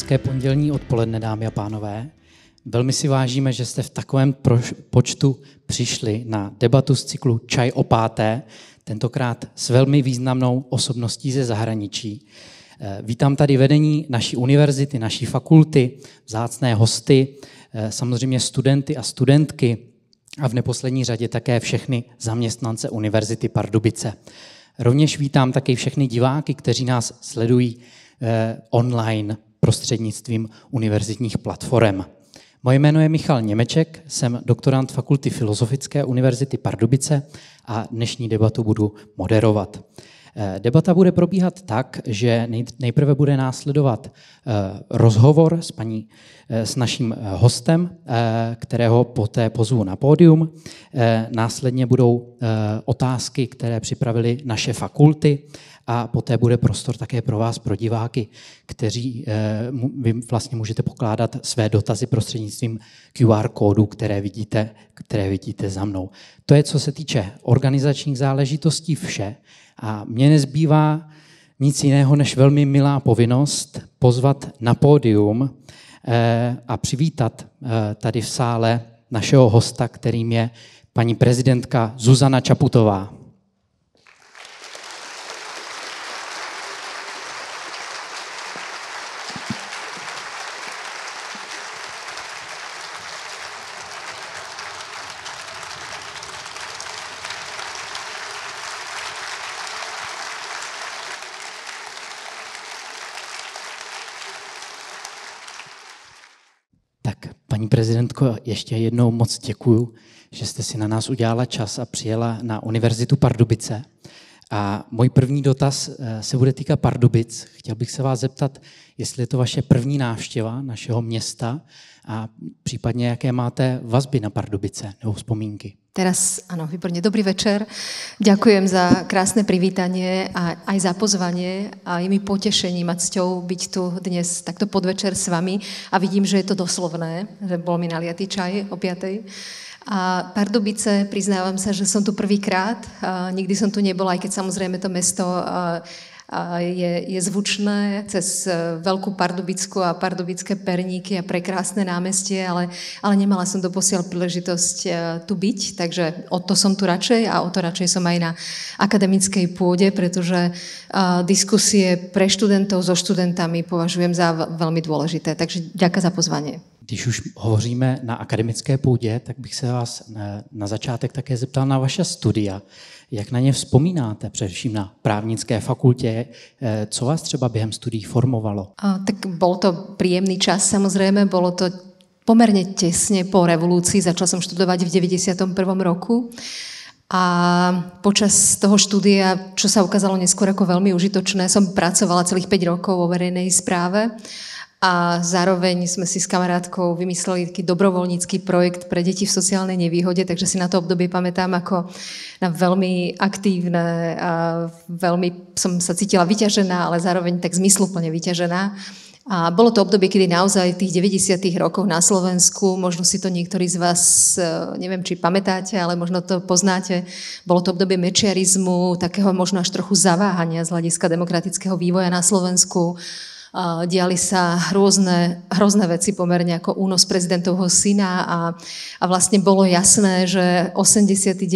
Hezké pondělní odpoledne, dámy a pánové. Velmi si vážíme, že jste v takovém počtu přišli na debatu z cyklu Čaj o páté, tentokrát s velmi významnou osobností ze zahraničí. Vítám tady vedení naší univerzity, naší fakulty, vzácné hosty, samozřejmě studenty a studentky a v neposlední řadě také všechny zaměstnance Univerzity Pardubice. Rovněž vítám také všechny diváky, kteří nás sledují online prostřednictvím univerzitních platform. Moje jméno je Michal Němeček, jsem doktorant Fakulty Filozofické Univerzity Pardubice a dnešní debatu budu moderovat. Debata bude probíhat tak, že nejprve bude následovat rozhovor s naším hostem, kterého poté pozvu na pódium. Následně budou otázky, které připravily naše fakulty a poté bude prostor také pro vás, pro diváky, kteří vy vlastně můžete pokládat své dotazy prostřednictvím QR kódu, které vidíte za mnou. To je, co se týče organizačních záležitostí, vše. A mně nezbývá nic jiného, než velmi milá povinnost pozvat na pódium a přivítat tady v sále našeho hosta, kterým je paní prezidentka Zuzana Čaputová. Paní prezidentko, ještě jednou moc děkuju, že jste si na nás udělala čas a přijela na Univerzitu Pardubice. A můj první dotaz se bude týkat Pardubic. Chtěl bych se vás zeptat, jestli je to vaše první návštěva našeho města a případně jaké máte vazby na Pardubice nebo vzpomínky. Teraz, áno, výborne, dobrý večer. Ďakujem za krásne privítanie a aj za pozvanie a je mi potešením a cťou byť tu dnes takto podvečer s vami a vidím, že je to doslovné, že bol mi naliatý čaj o 5:00. A Pardubice, priznávam sa, že som tu prvýkrát, nikdy som tu nebola, aj keď samozrejme to mesto je zvučné cez veľkú Pardubicku a pardubické perníky a prekrásne námestie, ale nemala som doposiaľ príležitosť tu byť, takže o to som tu radšej a o to radšej som aj na akademickej pôde, pretože diskusie pre študentov so študentami považujem za veľmi dôležité, takže ďakujem za pozvanie. Když už hovoříme na akademické půdě, tak bych se vás na začátek také zeptal na vaše studia. Jak na ně vzpomínáte, především na právnické fakultě? Co vás třeba během studií formovalo? Tak bol to príjemný čas, samozrejme. Bolo to pomerne tesne po revolúcii. Začala som študovať v 91. roku. A počas toho štúdia, čo sa ukázalo neskôr ako veľmi užitočné, som pracovala celých 5 rokov vo verejnej správe. A zároveň sme si s kamarátkou vymysleli taký dobrovoľnícky projekt pre deti v sociálnej nevýhode, takže si na to obdobie pamätám ako na veľmi aktívne a veľmi som sa cítila vyťažená, ale zároveň tak zmysluplne vyťažená. A bolo to obdobie, kedy naozaj v tých 90. rokoch na Slovensku, možno si to niektorí z vás, neviem, či pamätáte, ale možno to poznáte, bolo to obdobie mečiarizmu, takého možno až trochu zaváhania z hľadiska demokratického vývoja na Slovensku. Diali sa hrozné veci pomerne ako únos prezidentovho syna a vlastne bolo jasné, že 89.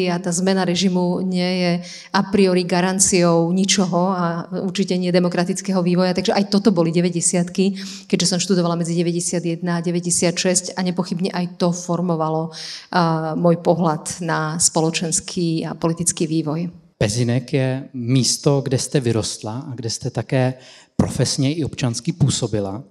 a tá zmena režimu nie je a priori garanciou ničoho a určite nie demokratického vývoja. Takže aj toto boli 90-ky, keďže som študovala medzi 91 a 96 a nepochybne aj to formovalo môj pohľad na spoločenský a politický vývoj. Pezinek je místo, kde jste vyrostla a kde jste také profesně i občansky působila.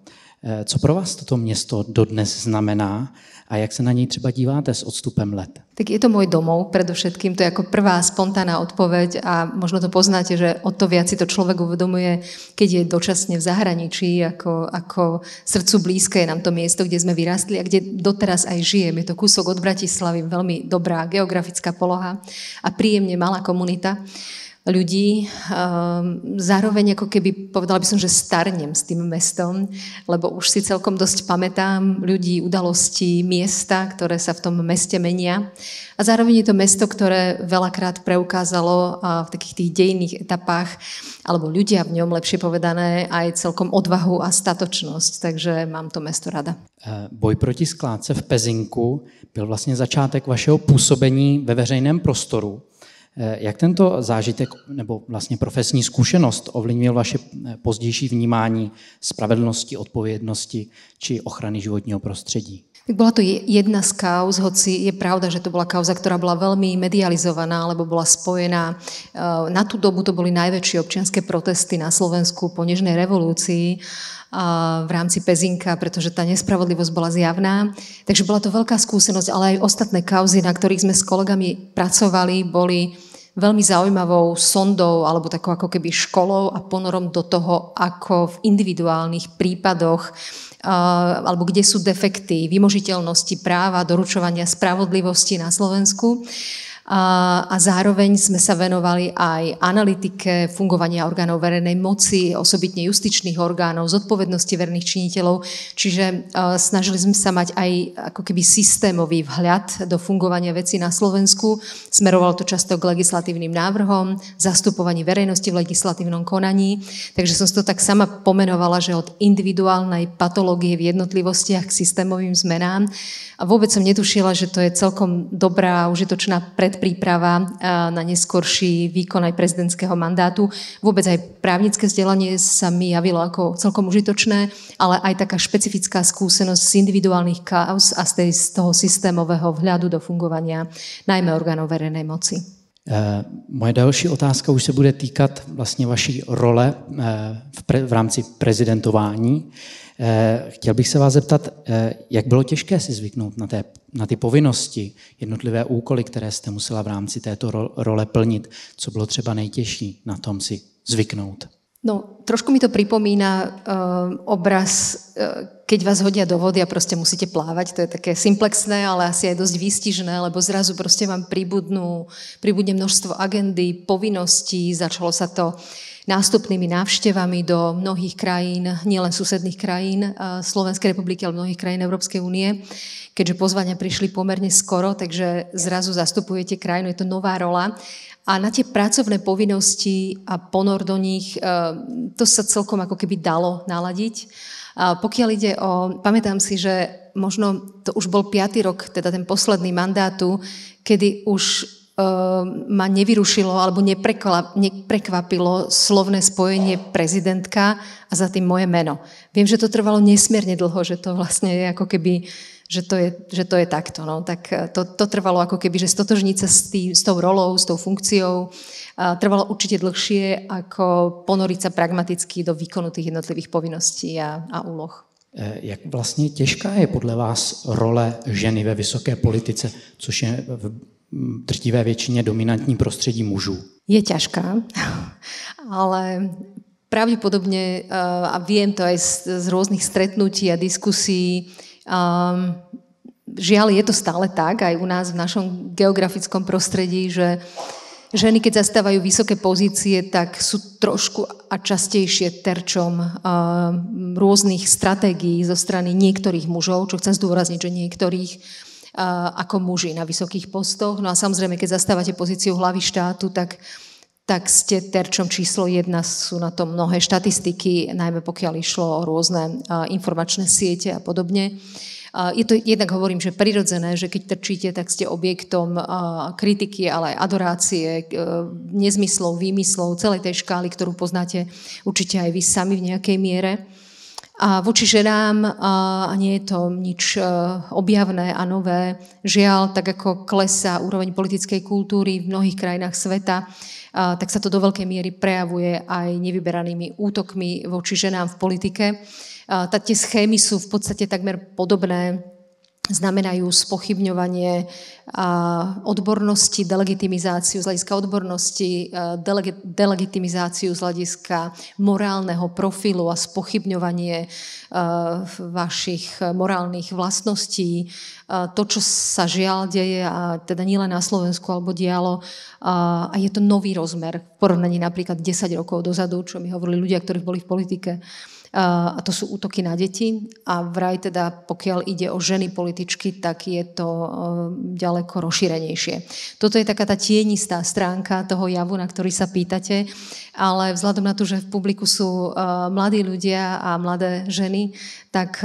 Co pro vás toto město dodnes znamená a jak se na něj třeba díváte s odstupem let? Tak je to môj domov, predovšetkým, to je ako prvá spontánna odpoveď a možno to poznáte, že o to viac si to človek uvedomuje, keď je dočasne v zahraničí, ako srdcu blízke je nám to miesto, kde sme vyrástli a kde doteraz aj žijem. Je to kúsok od Bratislavy, veľmi dobrá geografická poloha a príjemne malá komunita. ľudí. Zároveň ako keby, povedala by som, že starnem s tým mestom, lebo už si celkom dosť pamätám ľudí, udalosti, miesta, ktoré sa v tom meste menia. A zároveň je to mesto, ktoré veľakrát preukázalo v takých tých dejinných etapách, alebo ľudia v ňom, lepšie povedané, aj celkom odvahu a statočnosť. Takže mám to mesto rada. Boj proti skládce v Pezinku byl vlastně začátek vašeho působení ve veřejném prostoru. Jak tento zážitek nebo vlastně profesní zkušenost ovlivnil vaše pozdější vnímání spravedlnosti, odpovědnosti či ochrany životního prostředí? Tak bola to jedna z kauz, hoci je pravda, že to bola kauza, ktorá bola veľmi medializovaná, lebo bola spojená. Na tú dobu to boli najväčšie občianske protesty na Slovensku po nežnej revolúcii v rámci Pezinka, pretože tá nespravodlivosť bola zjavná. Takže bola to veľká skúsenosť, ale aj ostatné kauzy, na ktorých sme s kolegami pracovali, boli veľmi zaujímavou sondou alebo takou ako keby školou a ponorom do toho, ako v individuálnych prípadoch alebo kde sú defekty vymožiteľnosti práva, doručovania spravodlivosti na Slovensku. A zároveň sme sa venovali aj analytike fungovania orgánov verejnej moci, osobitne justičných orgánov, zodpovednosti verejných činiteľov. Čiže snažili sme sa mať aj ako keby systémový vhľad do fungovania vecí na Slovensku. Smerovalo to často k legislatívnym návrhom, zastupovaní verejnosti v legislatívnom konaní. Takže som si to tak sama pomenovala, že od individuálnej patológie v jednotlivostiach k systémovým zmenám. A vôbec som netušila, že to je celkom dobrá, užitočná predpríprava na neskorší výkon aj prezidentského mandátu. Vôbec aj právnické vzdelanie sa mi javilo ako celkom užitočné, ale aj taká špecifická skúsenosť z individuálnych kauz a z toho systémového vhľadu do fungovania najmä orgánov verejnej moci. Moje další otázka už se bude týkat vlastně vaší role v rámci prezidentování. Chtěl bych se vás zeptat, jak bylo těžké si zvyknout na ty povinnosti, jednotlivé úkoly, které jste musela v rámci této role plnit. Co bylo třeba nejtěžší na tom si zvyknout? No, trošku mi to pripomína obraz, keď vás hodia do vody a proste musíte plávať. To je také simplexné, ale asi aj dosť výstižné, lebo zrazu proste vám pribudne množstvo agendy, povinností. Začalo sa to nástupnými návštevami do mnohých krajín, nielen susedných krajín Slovenskej republiky, ale mnohých krajín Európskej únie. Keďže pozvania prišli pomerne skoro, takže zrazu zastupujete krajinu, je to nová rola. A na tie pracovné povinnosti a ponor do nich, to sa celkom ako keby dalo naladiť. Pokiaľ ide pamätám si, že možno to už bol 5. rok, teda ten posledný mandátu, kedy už ma nevyrušilo alebo neprekvapilo slovné spojenie prezidentka a za tým moje meno. Viem, že to trvalo nesmierne dlho, že to vlastne je ako keby, že to je takto. No. Tak to trvalo ako keby, že stotožniť sa s tou rolou, s tou funkciou trvalo určite dlhšie, ako ponoriť sa pragmaticky do výkonu tých jednotlivých povinností a úloh. Jak vlastně těžká je podle vás role ženy ve vysoké politice, což je v drtivé většině dominantní prostředí mužů? Je ťažká, ale pravdepodobne, a viem to aj z rôznych stretnutí a diskusí, žiaľ je to stále tak, aj u nás v našom geografickom prostredí, že ženy, keď zastávajú vysoké pozície, tak sú trošku a častejšie terčom rôznych stratégií zo strany niektorých mužov, čo chcem zdôrazniť, že niektorých ako muži na vysokých postoch. No a samozrejme, keď zastávate pozíciu hlavy štátu, tak ste terčom číslo 1, sú na tom mnohé štatistiky, najmä pokiaľ išlo o rôzne informačné siete a podobne. Je to, jednak hovorím, že prirodzené, že keď trčíte, tak ste objektom kritiky, ale aj adorácie, nezmyslov, výmyslov, celej tej škály, ktorú poznáte určite aj vy sami v nejakej miere. A voči ženám, a nie je to nič objavné a nové, žiaľ, tak ako klesá úroveň politickej kultúry v mnohých krajinách sveta, tak sa to do veľkej miery prejavuje aj nevyberanými útokmi voči ženám v politike. Tie schémy sú v podstate takmer podobné znamenajú spochybňovanie odbornosti, delegitimizáciu z hľadiska odbornosti, delegitimizáciu z hľadiska morálneho profilu a spochybňovanie vašich morálnych vlastností. To, čo sa žiaľ deje, a teda nielen na Slovensku, alebo dialo, a je to nový rozmer v porovnaní napríklad 10 rokov dozadu, čo mi hovorili ľudia, ktorí boli v politike. A to sú útoky na deti a vraj teda pokiaľ ide o ženy političky, tak je to ďaleko rozšírenejšie. Toto je taká tá tienistá stránka toho javu, na ktorý sa pýtate, ale vzhľadom na to, že v publiku sú mladí ľudia a mladé ženy, tak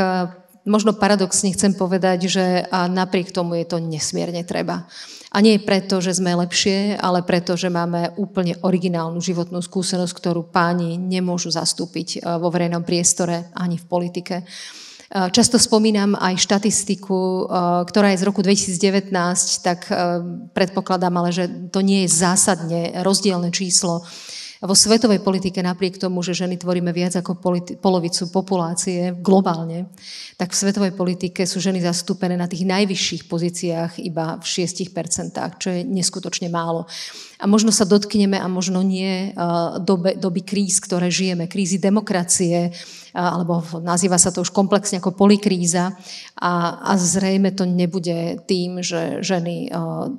možno paradoxne chcem povedať, že napriek tomu je to nesmierne treba. A nie preto, že sme lepšie, ale preto, že máme úplne originálnu životnú skúsenosť, ktorú páni nemôžu zastúpiť vo verejnom priestore ani v politike. Často spomínam aj štatistiku, ktorá je z roku 2019, tak predpokladám, ale že to nie je zásadne rozdielne číslo. Vo svetovej politike napriek tomu, že ženy tvoríme viac ako polovicu populácie globálne, tak v svetovej politike sú ženy zastúpené na tých najvyšších pozíciách iba v 6%, čo je neskutočne málo. A možno sa dotkneme, a možno nie, doby kríz, ktoré žijeme, krízy demokracie, alebo nazýva sa to už komplexne ako polikríza a zrejme to nebude tým, že ženy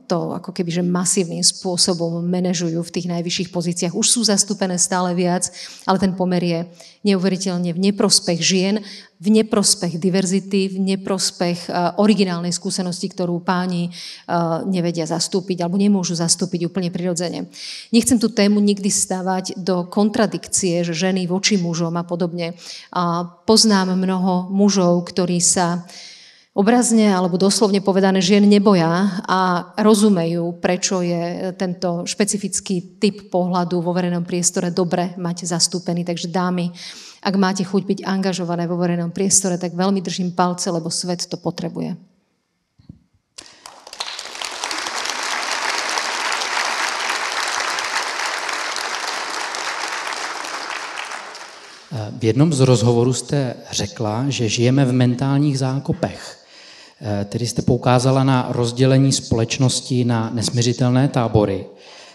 to ako keby že masívnym spôsobom manažujú v tých najvyšších pozíciách. Už sú zastúpené stále viac, ale ten pomer je neuveriteľne v neprospech žien, v neprospech diverzity, v neprospech originálnej skúsenosti, ktorú páni nevedia zastúpiť alebo nemôžu zastúpiť úplne prirodzene. Nechcem tú tému nikdy stavať do kontradikcie, že ženy voči mužom a podobne. Poznám mnoho mužov, ktorí sa obrazne alebo doslovne povedané žien neboja a rozumejú, prečo je tento špecifický typ pohľadu vo verejnom priestore dobre mať zastúpený. Takže dámy, ak máte chuť byť angažované vo verejnom priestore, tak veľmi držím palce, lebo svet to potrebuje. V jednom z rozhovorů jste řekla, že žijeme v mentálních zákopech. Tedy jste poukázala na rozdělení společnosti na nesmiřitelné tábory.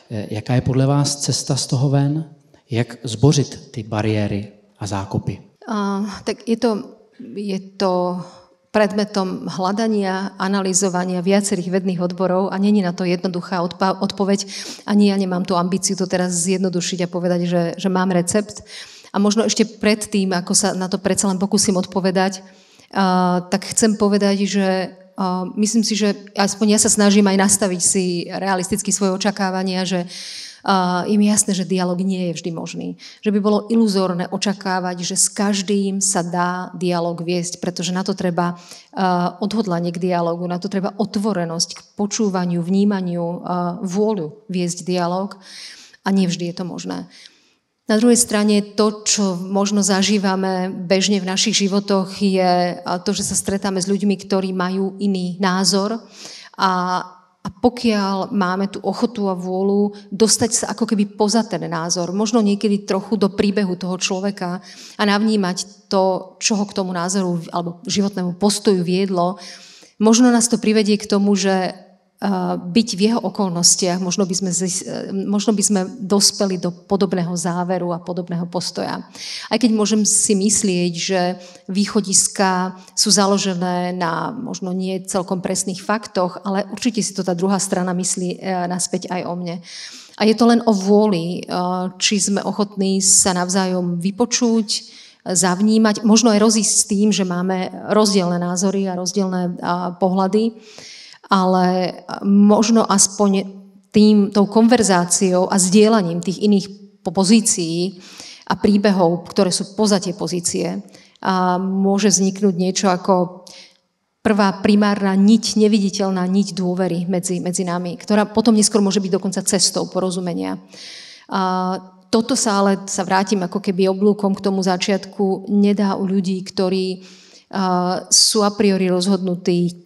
Jaká je podle vás cesta z toho ven? Jak zbořit ty bariéry a zákopy? Tak je to predmetom hľadania, analyzovania viacerých vedných odborov a není na to jednoduchá odpoveď. Ani ja nemám tú ambíciu to teraz zjednodušiť a povedať, že mám recept. A možno ešte predtým, ako sa na to predsa len pokúsim odpovedať, tak chcem povedať, že myslím si, že aspoň ja sa snažím aj nastaviť si realisticky svoje očakávania, že im jasné, že dialog nie je vždy možný. Že by bolo iluzórne očakávať, že s každým sa dá dialog viesť, pretože na to treba odhodlanie k dialogu, na to treba otvorenosť k počúvaniu, vnímaniu, vôľu viesť dialog a nie vždy je to možné. Na druhej strane to, čo možno zažívame bežne v našich životoch, je to, že sa stretáme s ľuďmi, ktorí majú iný názor a pokiaľ máme tú ochotu a vôľu dostať sa ako keby poza ten názor, možno niekedy trochu do príbehu toho človeka a navnímať to, čo ho k tomu názoru alebo životnému postoju viedlo, možno nás to privedie k tomu, že byť v jeho okolnostiach, možno by sme dospeli do podobného záveru a podobného postoja. Aj keď môžem si myslieť, že východiská sú založené na možno nie celkom presných faktoch, ale určite si to tá druhá strana myslí naspäť aj o mne. A je to len o vôli, či sme ochotní sa navzájom vypočuť, zavnímať, možno aj rozísť s tým, že máme rozdielne názory a rozdielne pohľady, ale možno aspoň tou konverzáciou a zdieľaním tých iných pozícií a príbehov, ktoré sú poza tie pozície, môže vzniknúť niečo ako prvá primárna niť, neviditeľná niť dôvery medzi nami, ktorá potom neskôr môže byť dokonca cestou porozumenia. Toto sa ale, vrátim ako keby oblúkom k tomu začiatku, nedá u ľudí, ktorí sú a priori rozhodnutí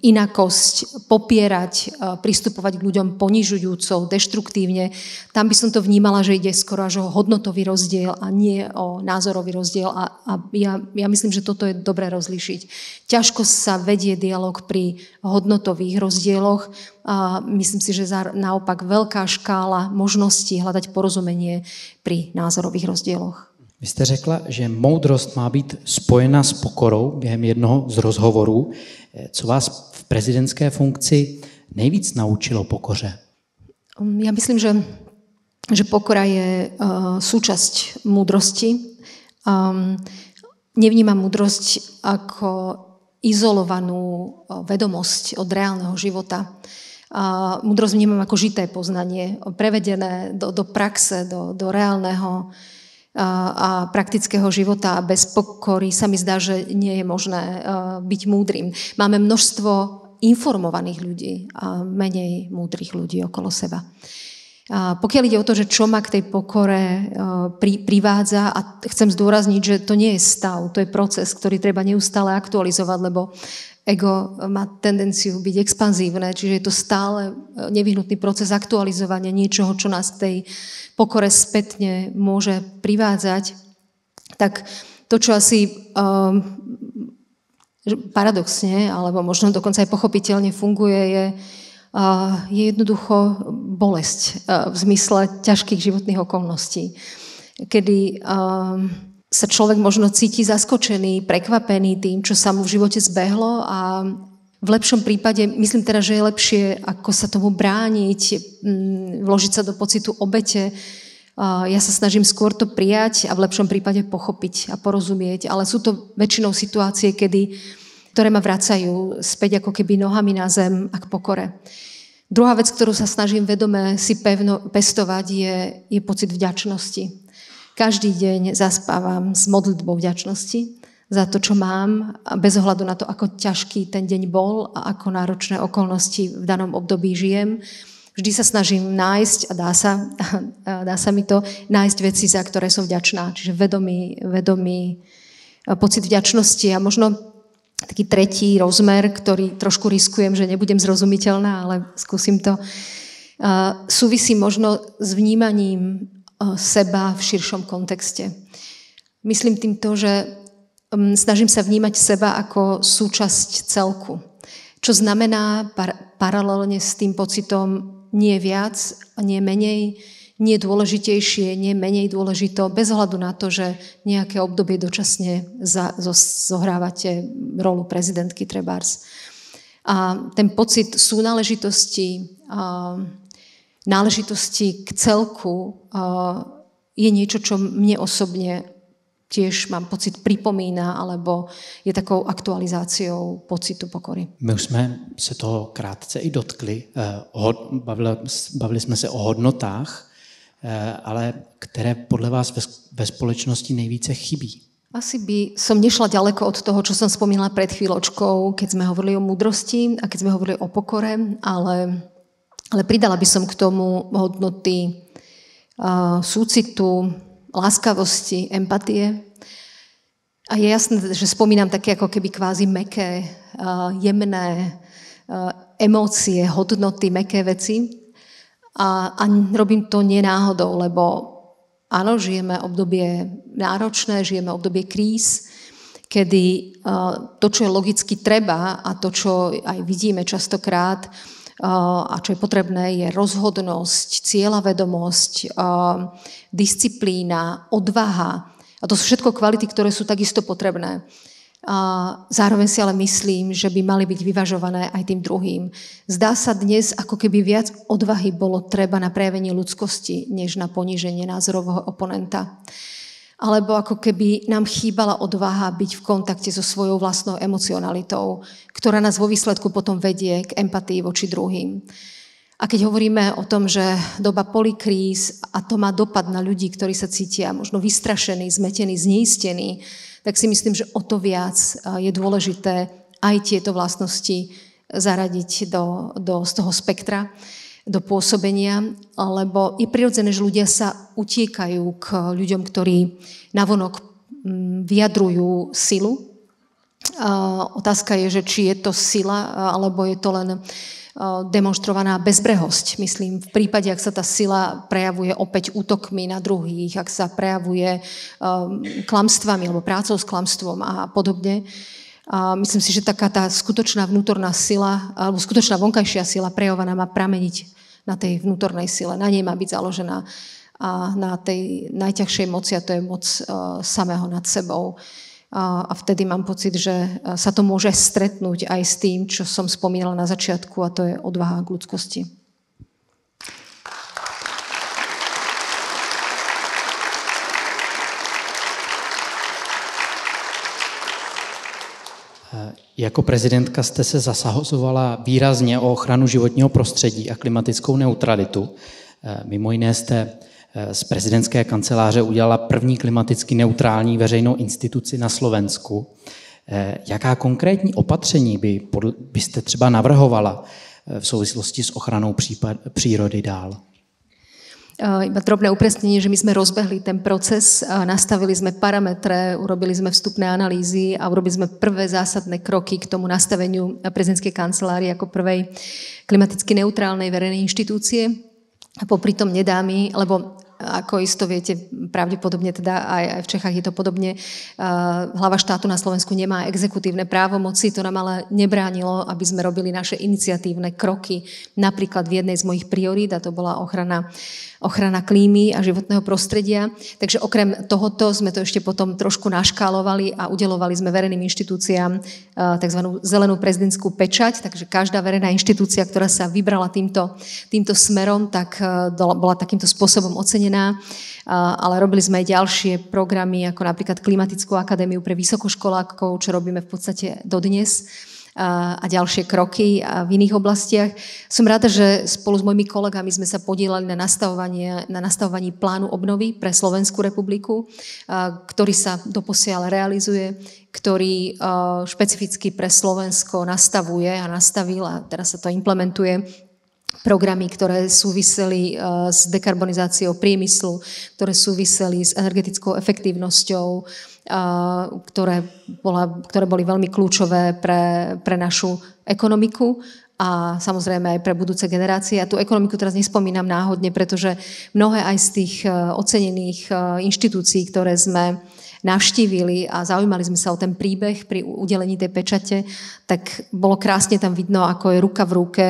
inakosť, popierať, pristupovať k ľuďom ponižujúco, deštruktívne. Tam by som to vnímala, že ide skoro až o hodnotový rozdiel a nie o názorový rozdiel. A ja myslím, že toto je dobré rozlíšiť. Ťažko sa vedie dialog pri hodnotových rozdieloch. A myslím si, že naopak veľká škála možností hľadať porozumenie pri názorových rozdieloch. Vy jste řekla, že moudrost má být spojena s pokorou během jednoho z rozhovorů. Co vás v prezidentské funkci nejvíc naučilo pokoře? Ja myslím, že pokora je súčasť múdrosti. Nevnímam múdrosť ako izolovanú vedomosť od reálneho života. Múdrosť vnímam ako žité poznanie, prevedené do praxe, do reálneho a praktického života a bez pokory sa mi zdá, že nie je možné byť múdrym. Máme množstvo informovaných ľudí a menej múdrych ľudí okolo seba. Pokiaľ ide o to, že čo ma k tej pokore privádza, a chcem zdôrazniť, že to nie je stav, to je proces, ktorý treba neustále aktualizovať, lebo ego má tendenciu byť expanzívne, čiže je to stále nevyhnutný proces aktualizovania niečoho, čo nás k tej pokore spätne môže privádzať. Tak to, čo asi paradoxne, alebo možno dokonca aj pochopiteľne funguje, je jednoducho bolesť v zmysle ťažkých životných okolností, kedy sa človek možno cíti zaskočený, prekvapený tým, čo sa mu v živote zbehlo, a v lepšom prípade, myslím teda, že je lepšie, ako sa tomu brániť, vložiť sa do pocitu obete. Ja sa snažím skôr to prijať a v lepšom prípade pochopiť a porozumieť, ale sú to väčšinou situácie, ktoré ma vracajú späť ako keby nohami na zem a k pokore. Druhá vec, ktorú sa snažím vedome si pevno pestovať, je pocit vďačnosti. Každý deň zaspávam s modlitbou vďačnosti za to, čo mám, bez ohľadu na to, ako ťažký ten deň bol a ako náročné okolnosti v danom období žijem. Vždy sa snažím nájsť, a dá sa mi to, nájsť veci, za ktoré som vďačná. Čiže vedomý pocit vďačnosti. A možno taký tretí rozmer, ktorý trošku riskujem, že nebudem zrozumiteľná, ale skúsim to, súvisí možno s vnímaním seba v širšom kontexte. Myslím týmto, že snažím sa vnímať seba ako súčasť celku. Čo znamená paralelne s tým pocitom nie viac, nie menej, nie dôležitejšie, nie menej dôležito, bez ohľadu na to, že nejaké obdobie dočasne zohrávate rolu prezidentky trebárs. A ten pocit súnáležitosti, náležitosti k celku je niečo, čo mne osobne tiež mám pocit pripomína, alebo je takou aktualizáciou pocitu pokory. My už jsme se toho krátce i dotkli. Bavili jsme se o hodnotách, ale které podle vás ve společnosti nejvíce chybí? Asi by som nešla ďaleko od toho, čo som spomínala pred chvíľočkou, keď sme hovorili o múdrosti a keď sme hovorili o pokore, ale pridala by som k tomu hodnoty súcitu, láskavosti, empatie. A je jasné, že spomínam také ako keby kvázi mäkké, jemné emócie, hodnoty, mäkké veci. A robím to nenáhodou, lebo áno, žijeme obdobie náročné, žijeme obdobie kríz, kedy to, čo je logicky treba a to, čo aj vidíme častokrát a čo je potrebné, je rozhodnosť, cieľavedomosť, disciplína, odvaha. A to sú všetko kvality, ktoré sú takisto potrebné. Zároveň si ale myslím, že by mali byť vyvažované aj tým druhým. Zdá sa dnes, ako keby viac odvahy bolo treba na prejavenie ľudskosti, než na poníženie názorového oponenta. Alebo ako keby nám chýbala odvaha byť v kontakte so svojou vlastnou emocionalitou, ktorá nás vo výsledku potom vedie k empatii voči druhým. A keď hovoríme o tom, že doba polikríz a to má dopad na ľudí, ktorí sa cítia možno vystrašení, zmetení, zneistení, tak si myslím, že o to viac je dôležité aj tieto vlastnosti zaradiť z toho spektra, do pôsobenia, lebo je prirodzené, že ľudia sa utiekajú k ľuďom, ktorí navonok vyjadrujú silu Otázka je, že či je to sila, alebo je to len demonstrovaná bezbrehosť. Myslím, v prípade, ak sa tá sila prejavuje opäť útokmi na druhých, ak sa prejavuje klamstvami alebo prácou s klamstvom a podobne. Myslím si, že taká tá skutočná vnútorná sila, alebo skutočná vonkajšia sila prejavovaná má prameniť na tej vnútornej sile. Na nej má byť založená a na tej najťažšej moci, a to je moc samého nad sebou. A vtedy mám pocit, že sa to môže stretnúť aj s tým, čo som spomínala na začiatku, a to je odvaha k ľudskosti. Jako prezidentka jste se zasahovala výrazně o ochranu životního prostředí a klimatickou neutralitu. Mimo jiné jste z prezidentské kanceláře udělala první klimaticky neutrální veřejnou instituci na Slovensku. Jaká konkrétní opatření byste třeba navrhovala v souvislosti s ochranou přírody dál? Iba drobné upresnenie, že my sme rozbehli ten proces, nastavili sme parametre, urobili sme vstupné analýzy a urobili sme prvé zásadné kroky k tomu nastaveniu prezidentskej kancelárie ako prvej klimaticky neutrálnej verejnej inštitúcie. A popri tom nedámy, lebo ako isto viete, pravdepodobne teda aj v Čechách je to podobne, hlava štátu na Slovensku nemá exekutívne právomoci, to nám ale nebránilo, aby sme robili naše iniciatívne kroky, napríklad v jednej z mojich priorít, a to bola ochrana klímy a životného prostredia. Takže okrem tohoto sme to ešte potom trošku naškálovali a udelovali sme verejným inštitúciám tzv. Zelenú prezidentskú pečať, takže každá verejná inštitúcia, ktorá sa vybrala týmto smerom, tak bola takýmto spôsobom ocenená. Ale robili sme aj ďalšie programy, ako napríklad Klimatickú akadémiu pre vysokoškolákov, čo robíme v podstate dodnes, a ďalšie kroky v iných oblastiach. Som rada, že spolu s mojimi kolegami sme sa podieľali na nastavovaní plánu obnovy pre Slovenskú republiku, ktorý sa doposiaľ realizuje, ktorý špecificky pre Slovensko nastavuje a nastavil, a teraz sa to implementuje, programy, ktoré súviseli s dekarbonizáciou priemyslu, ktoré súviseli s energetickou efektívnosťou, ktoré boli veľmi kľúčové pre našu ekonomiku a samozrejme aj pre budúce generácie. A tú ekonomiku teraz nespomínam náhodne, pretože mnohé aj z tých ocenených inštitúcií, ktoré sme navštívili a zaujímali sme sa o ten príbeh pri udelení tej pečate, tak bolo krásne tam vidno, ako je ruka v ruke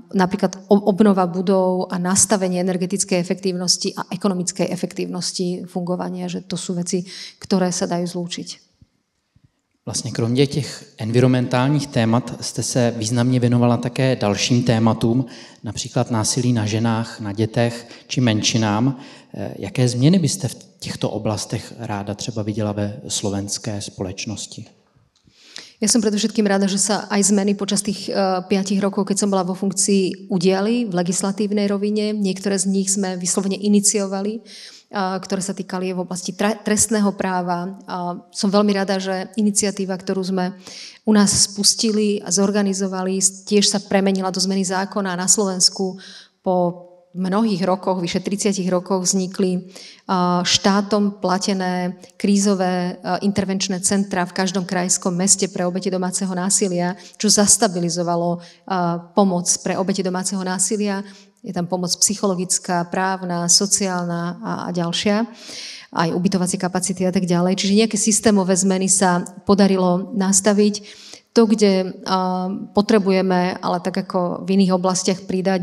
napríklad obnova budov a nastavenie energetickej efektívnosti a ekonomickej efektívnosti fungovania, že to sú veci, ktoré sa dajú zlúčiť. Vlastně kromě těch environmentálních témat jste se významně věnovala také dalším tématům, například násilí na ženách, na dětech či menšinám. Jaké změny byste v těchto oblastech ráda třeba viděla ve slovenské společnosti? Ja som predovšetkým rada, že sa aj zmeny počas tých 5 rokov, keď som bola vo funkcii, udiali v legislatívnej rovine. Niektoré z nich sme vyslovene iniciovali, ktoré sa týkali v oblasti trestného práva. Som veľmi rada, že iniciatíva, ktorú sme u nás spustili a zorganizovali, tiež sa premenila do zmeny zákona. Na Slovensku po mnohých rokoch, vyše 30 rokoch, vznikli štátom platené krízové intervenčné centra v každom krajskom meste pre obete domáceho násilia, čo zastabilizovalo pomoc pre obete domáceho násilia. Je tam pomoc psychologická, právna, sociálna a ďalšia, aj ubytovacie kapacity a tak ďalej. Čiže nejaké systémové zmeny sa podarilo nastaviť. To, kde potrebujeme, ale tak ako v iných oblastiach pridať,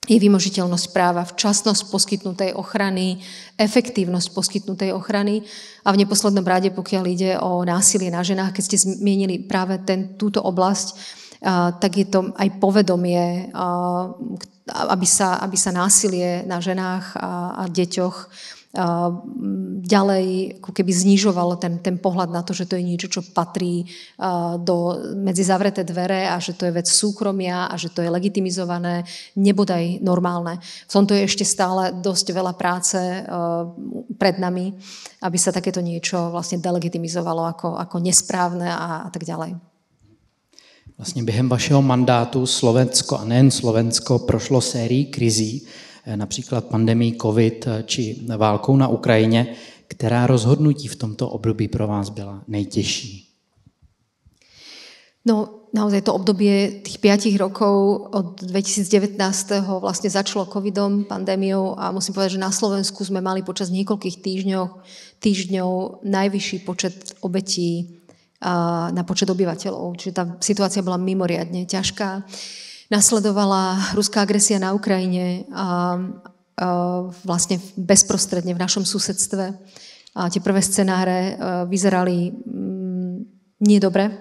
je vymožiteľnosť práva, včasnosť poskytnutej ochrany, efektívnosť poskytnutej ochrany a v neposlednom rade, pokiaľ ide o násilie na ženách, keď ste zmienili práve túto oblasť, tak je to aj povedomie, aby sa násilie na ženách a deťoch ďalej ako keby znižovalo ten pohľad na to, že to je niečo, čo patrí medzi zavreté dvere a že to je vec súkromia a že to je legitimizované, nebodaj normálne. V tomto je ešte stále dosť veľa práce pred nami, aby sa takéto niečo vlastne delegitimizovalo ako nesprávne a tak ďalej. Vlastně během vašeho mandátu Slovensko a nejen Slovensko prošlo sérii krizí, například pandemii COVID či válkou na Ukrajině. Která rozhodnutí v tomto období pro vás byla nejtěžší? No, naozaj to obdobie tých 5 rokov od 2019. vlastne začalo covidom, pandémiou a musím povedať, že na Slovensku sme mali počas niekoľkých týždňov najvyšší počet obetí na počet obyvateľov. Čiže tá situácia bola mimoriadne ťažká. Nasledovala ruská agresia na Ukrajine vlastne bezprostredne v našom susedstve. A tie prvé scenáre vyzerali nie dobre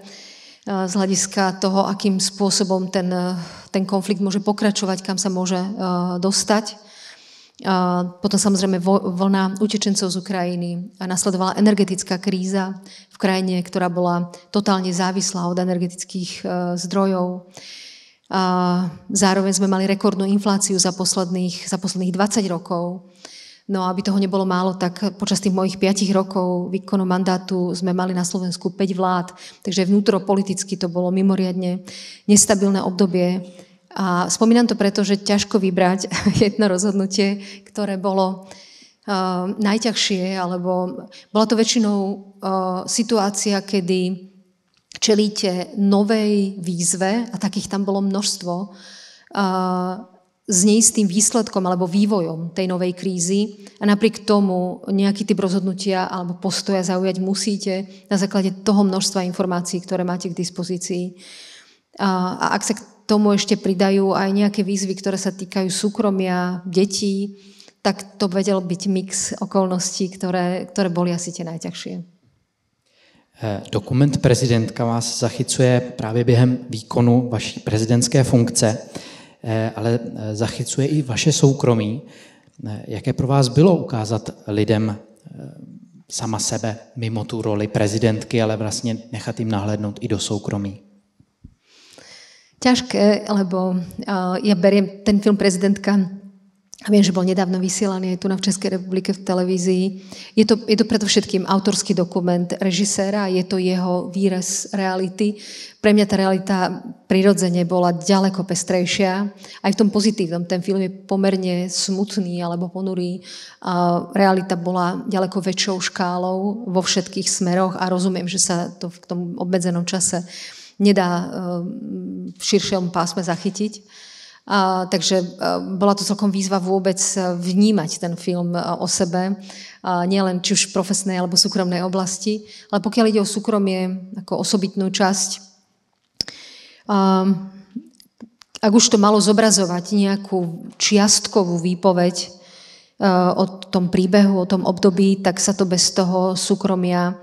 z hľadiska toho, akým spôsobom ten konflikt môže pokračovať, kam sa môže dostať. Potom samozrejme vlna utečencov z Ukrajiny a nasledovala energetická kríza v krajine, ktorá bola totálne závislá od energetických zdrojov. Zároveň sme mali rekordnú infláciu za posledných 20 rokov. No a aby toho nebolo málo, tak počas tých mojich 5 rokov výkonu mandátu sme mali na Slovensku 5 vlád, takže vnútropoliticky to bolo mimoriadne nestabilné obdobie. A spomínam to preto, že ťažko vybrať jedno rozhodnutie, ktoré bolo najťažšie, alebo bola to väčšinou situácia, kedy čelíte novej výzve, a takých tam bolo množstvo, s neistým výsledkom alebo vývojom tej novej krízy a napriek tomu nejaký typ rozhodnutia alebo postoja zaujať musíte na základe toho množstva informácií, ktoré máte k dispozícii. A ak sa k tomu ešte pridajú aj nejaké výzvy, ktoré sa týkajú súkromia, detí, tak to vedel byť mix okolností, ktoré boli asi tie najťažšie. Dokument Prezidentka vás zachycuje právě během výkonu vaší prezidentské funkce, ale zachycuje i vaše soukromí. Jaké pro vás bylo ukázat lidem sama sebe mimo tu roli prezidentky, ale vlastně nechat jim nahlédnout i do soukromí? Ťažké, lebo ja beriem ten film Prezidentka, a viem, že bol nedávno vysielaný aj tu v Českej republike v televízii. Je to predovšetkým autorský dokument režiséra, je to jeho výraz reality. Pre mňa tá realita prirodzene bola ďaleko pestrejšia. Aj v tom pozitívnom, ten film je pomerne smutný alebo ponurý. Realita bola ďaleko väčšou škálou vo všetkých smeroch a rozumiem, že sa to v tom obmedzenom čase nedá v širšom pásme zachytiť. Takže bola to celkom výzva vôbec vnímať ten film o sebe, nielen či už v profesnej alebo súkromnej oblasti, ale pokiaľ ide o súkromie ako osobitnú časť, ak už to malo zobrazovať nejakú čiastkovú výpoveď o tom príbehu, o tom období, tak sa to bez toho súkromia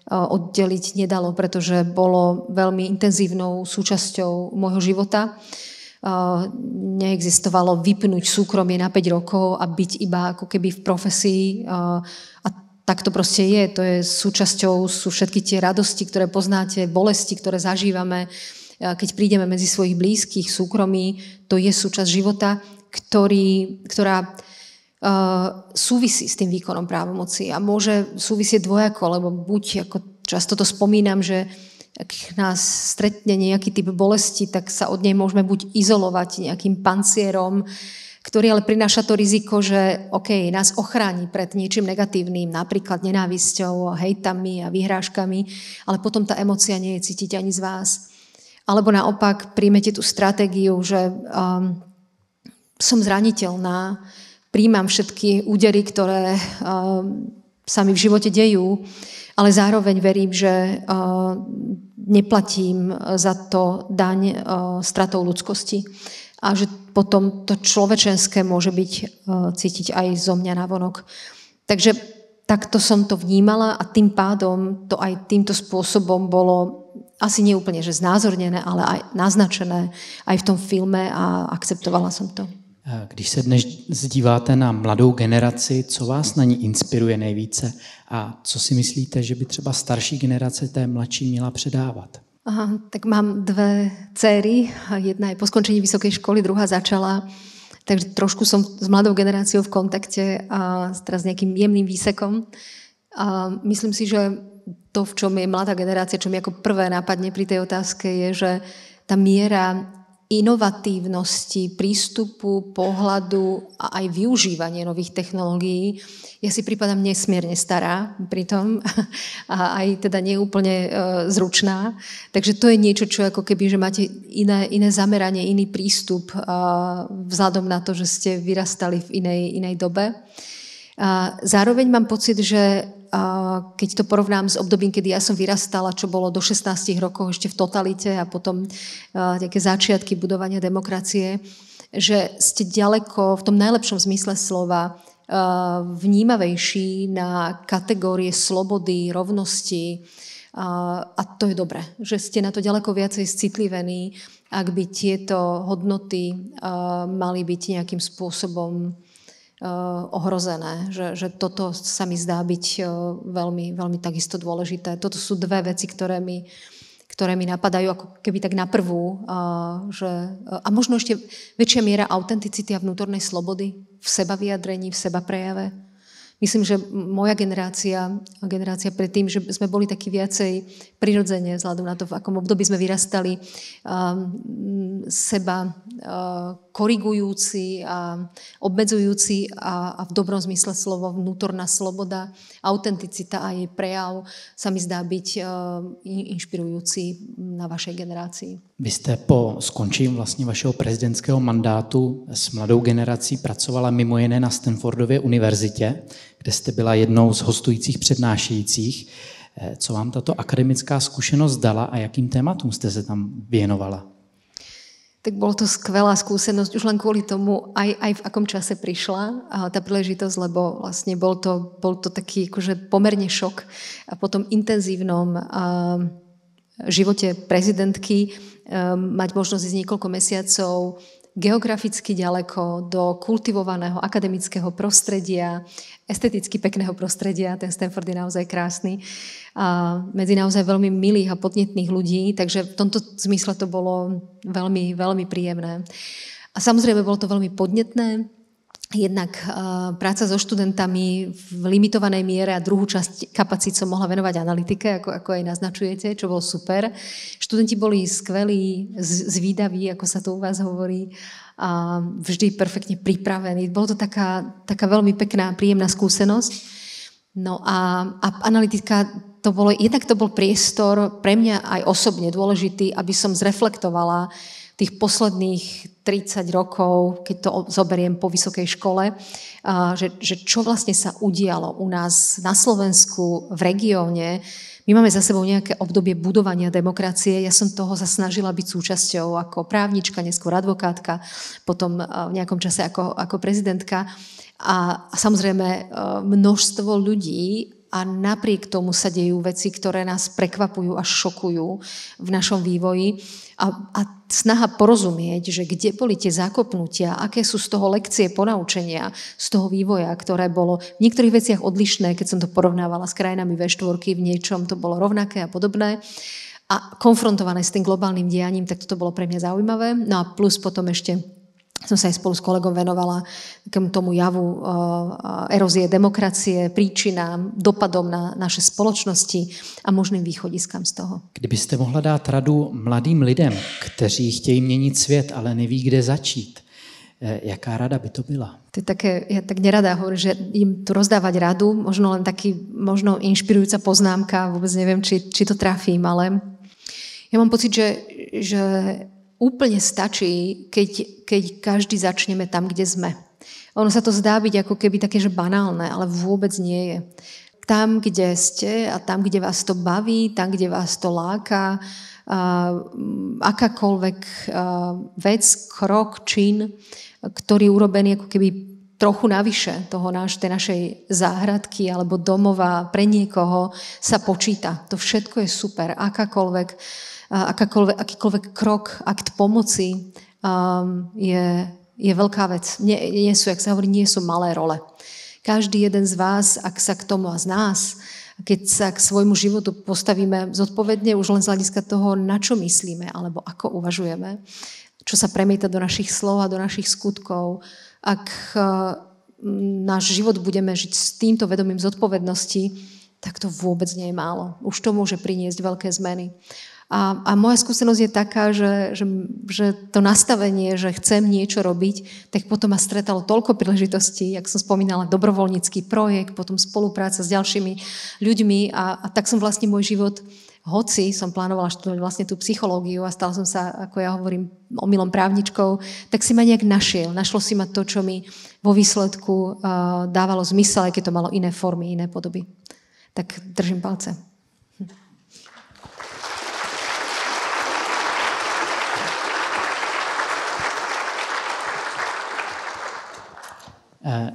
oddeliť nedalo, pretože bolo veľmi intenzívnou súčasťou môjho života. Neexistovalo vypnúť súkromie na 5 rokov a byť iba ako keby v profesii a tak to proste je. To je súčasťou, sú všetky tie radosti, ktoré poznáte, bolesti, ktoré zažívame, keď prídeme medzi svojich blízkych, súkromí. To je súčasť života, ktorá súvisí s tým výkonom právomoci a môže súvisieť dvojako, lebo buď, ako často to spomínam, že ak nás stretne nejaký typ bolesti, tak sa od nej môžeme buď izolovať nejakým pancierom, ktorý ale prináša to riziko, že nás ochráni pred niečím negatívnym, napríklad nenávisťou, hejtami a vyhrážkami, ale potom tá emócia nie je cítiť ani z vás. Alebo naopak príjmete tú stratégiu, že som zraniteľná, príjmam všetky údery, ktoré sa mi v živote dejú, ale zároveň verím, že neplatím za to daň stratou ľudskosti a že potom to človečenské môže byť cítiť aj zo mňa navonok. Takže takto som to vnímala a tým pádom to aj týmto spôsobom bolo asi neúplne, že znázornené, ale aj naznačené aj v tom filme a akceptovala som to. Když se dnes díváte na mladou generaci, co vás na ní inspiruje nejvíce a co si myslíte, že by třeba starší generace té mladší měla předávat? Tak mám 2 dcéry, jedna je po skončení vysokej školy, druhá začala, takže trošku som s mladou generáciou v kontakte a teraz nejakým jemným výsekom. A myslím si, že to, v čom je mladá generácia, čo mi ako prvé nápadne pri tej otázke, je, že tá miera inovatívnosti, prístupu, pohľadu a aj využívanie nových technológií. Ja si pripadám nesmierne stará pritom a aj teda neúplne zručná. Takže to je niečo, čo ako keby, že máte iné zameranie, iný prístup vzhľadom na to, že ste vyrastali v inej dobe. Zároveň mám pocit, že keď to porovnám s obdobím, kedy ja som vyrastala, čo bolo do 16 rokov ešte v totalite a potom nejaké začiatky budovania demokracie, že ste ďaleko v tom najlepšom zmysle slova vnímavejší na kategórie slobody, rovnosti a to je dobré, že ste na to ďaleko viacej citlivení, ak by tieto hodnoty mali byť nejakým spôsobom ohrozené, že toto sa mi zdá byť veľmi, veľmi takisto dôležité. Toto sú dve veci, ktoré mi napadajú ako keby tak na prvú. A možno ešte väčšia miera autenticity a vnútornej slobody v sebavyjadrení, v sebaprejave. Myslím, že moja generácia predtým, že sme boli takí viacej prirodzene, vzhľadom na to, v akom období sme vyrastali, seba korigujúci a obmedzujúci a v dobrom zmysle slovo vnútorná sloboda, autenticita a jej prejav sa mi zdá byť inšpirujúci na vašej generácii. Vy jste po skončení vlastně vašeho prezidentského mandátu s mladou generací pracovala mimo jiné na Stanfordově univerzitě, kde jste byla jednou z hostujících přednášejících. Co vám tato akademická zkušenost dala a jakým tématům jste se tam věnovala? Tak bolo to skvelá skúsenosť, už len kvôli tomu, aj v akom čase prišla tá príležitosť, lebo vlastne bol to taký akože pomerne šok a po tom intenzívnom živote prezidentky mať možnosť ísť niekoľko mesiacov geograficky ďaleko do kultivovaného akademického prostredia, esteticky pekného prostredia, ten Stanford je naozaj krásny, a medzi naozaj veľmi milých a podnetných ľudí, takže v tomto zmysle to bolo veľmi, veľmi príjemné. A samozrejme bolo to veľmi podnetné, jednak práca so študentami v limitovanej miere a druhú časť kapacít som mohla venovať analytike, ako aj naznačujete, čo bolo super. Študenti boli skvelí, zvídaví, ako sa to u vás hovorí, a vždy perfektne pripravení. Bolo to taká veľmi pekná, príjemná skúsenosť. No a analytika, jednak to bol priestor pre mňa aj osobne dôležitý, aby som zreflektovala tých posledných 30 rokov, keď to zoberiem po vysokej škole, že čo vlastne sa udialo u nás na Slovensku, v regióne. My máme za sebou nejaké obdobie budovania demokracie. Ja som toho sa snažila byť súčasťou ako právnička, neskôr advokátka, potom v nejakom čase ako prezidentka. A samozrejme množstvo ľudí a napriek tomu sa dejú veci, ktoré nás prekvapujú až šokujú v našom vývoji. A snaha porozumieť, že kde boli tie zakopnutia, aké sú z toho lekcie ponaučenia, z toho vývoja, ktoré bolo v niektorých veciach odlišné, keď som to porovnávala s krajinami V4, v niečom to bolo rovnaké a podobné. A konfrontované s tým globálnym dianím, tak toto bolo pre mňa zaujímavé. No a plus potom ešte som sa aj spolu s kolegom venovala tomu javu erózie demokracie, príčinám, dopadom na naše spoločnosti a možným východiskám z toho. Kdybyste mohla dát radu mladým lidem, kteří chtějí měnit svět, ale neví, kde začít, jaká rada by to byla? To je také, ja tak nerada hovorím, že im tu rozdávať radu, možno len možno inšpirujúca poznámka, vôbec neviem, či to trafím, ale ja mám pocit, že úplne stačí, keď každý začneme tam, kde sme. Ono sa to zdá byť ako keby také, že banálne, ale vôbec nie je. Tam, kde ste a tam, kde vás to baví, tam, kde vás to láka, akákoľvek vec, krok, čin, ktorý je urobený ako keby trochu navyše tej našej záhradky alebo domova pre niekoho sa počíta. To všetko je super. Akýkoľvek krok, akt pomoci je veľká vec. Nie sú, jak sa hovorí, nie sú malé role. Každý jeden z vás, ak sa k tomu a z nás, keď sa k svojmu životu postavíme zodpovedne už len z hľadiska toho, na čo myslíme alebo ako uvažujeme, čo sa premieta do našich slov a do našich skutkov, ak náš život budeme žiť s týmto vedomím zodpovednosti, tak to vôbec nie je málo. Už to môže priniesť veľké zmeny. A moja skúsenosť je taká, že to nastavenie, že chcem niečo robiť, tak potom ma stretalo toľko príležitostí, jak som spomínala, dobrovoľnícky projekt, potom spolupráca s ďalšími ľuďmi a tak som vlastne môj život, hoci som plánovala študovať vlastne tú psychológiu a stala som sa, ako ja hovorím, omylom právničkou, tak si ma nejak našiel. Našlo si ma to, čo mi vo výsledku dávalo zmysel, aj keď to malo iné formy, iné podoby. Tak držím palce.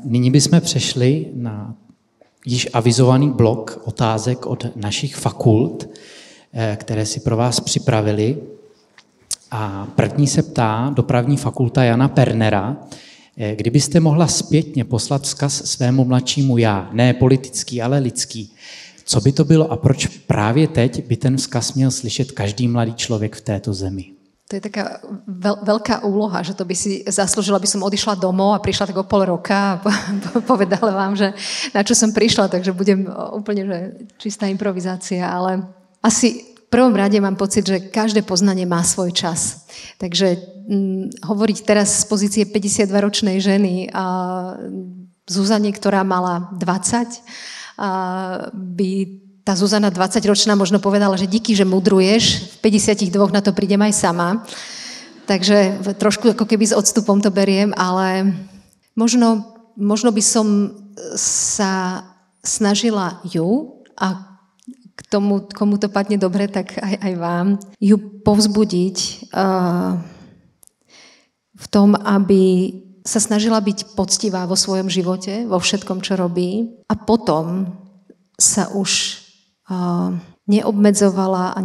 Nyní bychom přešli na již avizovaný blok otázek od našich fakult, které si pro vás připravili. A první se ptá dopravní fakulta Jana Pernera, kdybyste mohla zpětně poslat vzkaz svému mladšímu já, ne politický, ale lidský, co by to bylo a proč právě teď by ten vzkaz měl slyšet každý mladý člověk v této zemi? To je taká veľká úloha, že to by si zaslúžila, aby som odišla domov a prišla tak o pol roka a povedala vám, že na čo som prišla, takže budem úplne že čistá improvizácia, ale asi v prvom rade mám pocit, že každé poznanie má svoj čas. Takže hovoriť teraz z pozície 52-ročnej ženy a Zuzane, ktorá mala 20, by tá Zuzana 20-ročná možno povedala, že díky, že mudruješ, v 52 na to prídem aj sama. Takže trošku ako keby s odstupom to beriem, ale možno by som sa snažila ju a k tomu, komu to padne dobre, tak aj vám, ju povzbudiť v tom, aby sa snažila byť poctivá vo svojom živote, vo všetkom, čo robí a potom sa už neobmedzovala a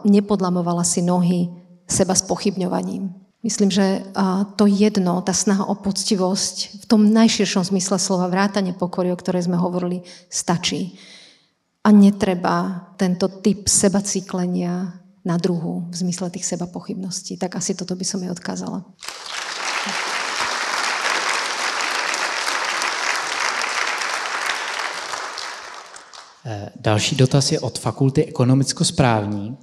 nepodlamovala si nohy seba spochybňovaním. Myslím, že to jedno, tá snaha o poctivosť v tom najširšom zmysle slova vrátane pokory, o ktorej sme hovorili, stačí. A netreba tento typ seba cyklenia na druhu v zmysle tých seba pochybností. Tak asi toto by som jej odkázala. Další dotaz je od fakulty ekonomicko-správní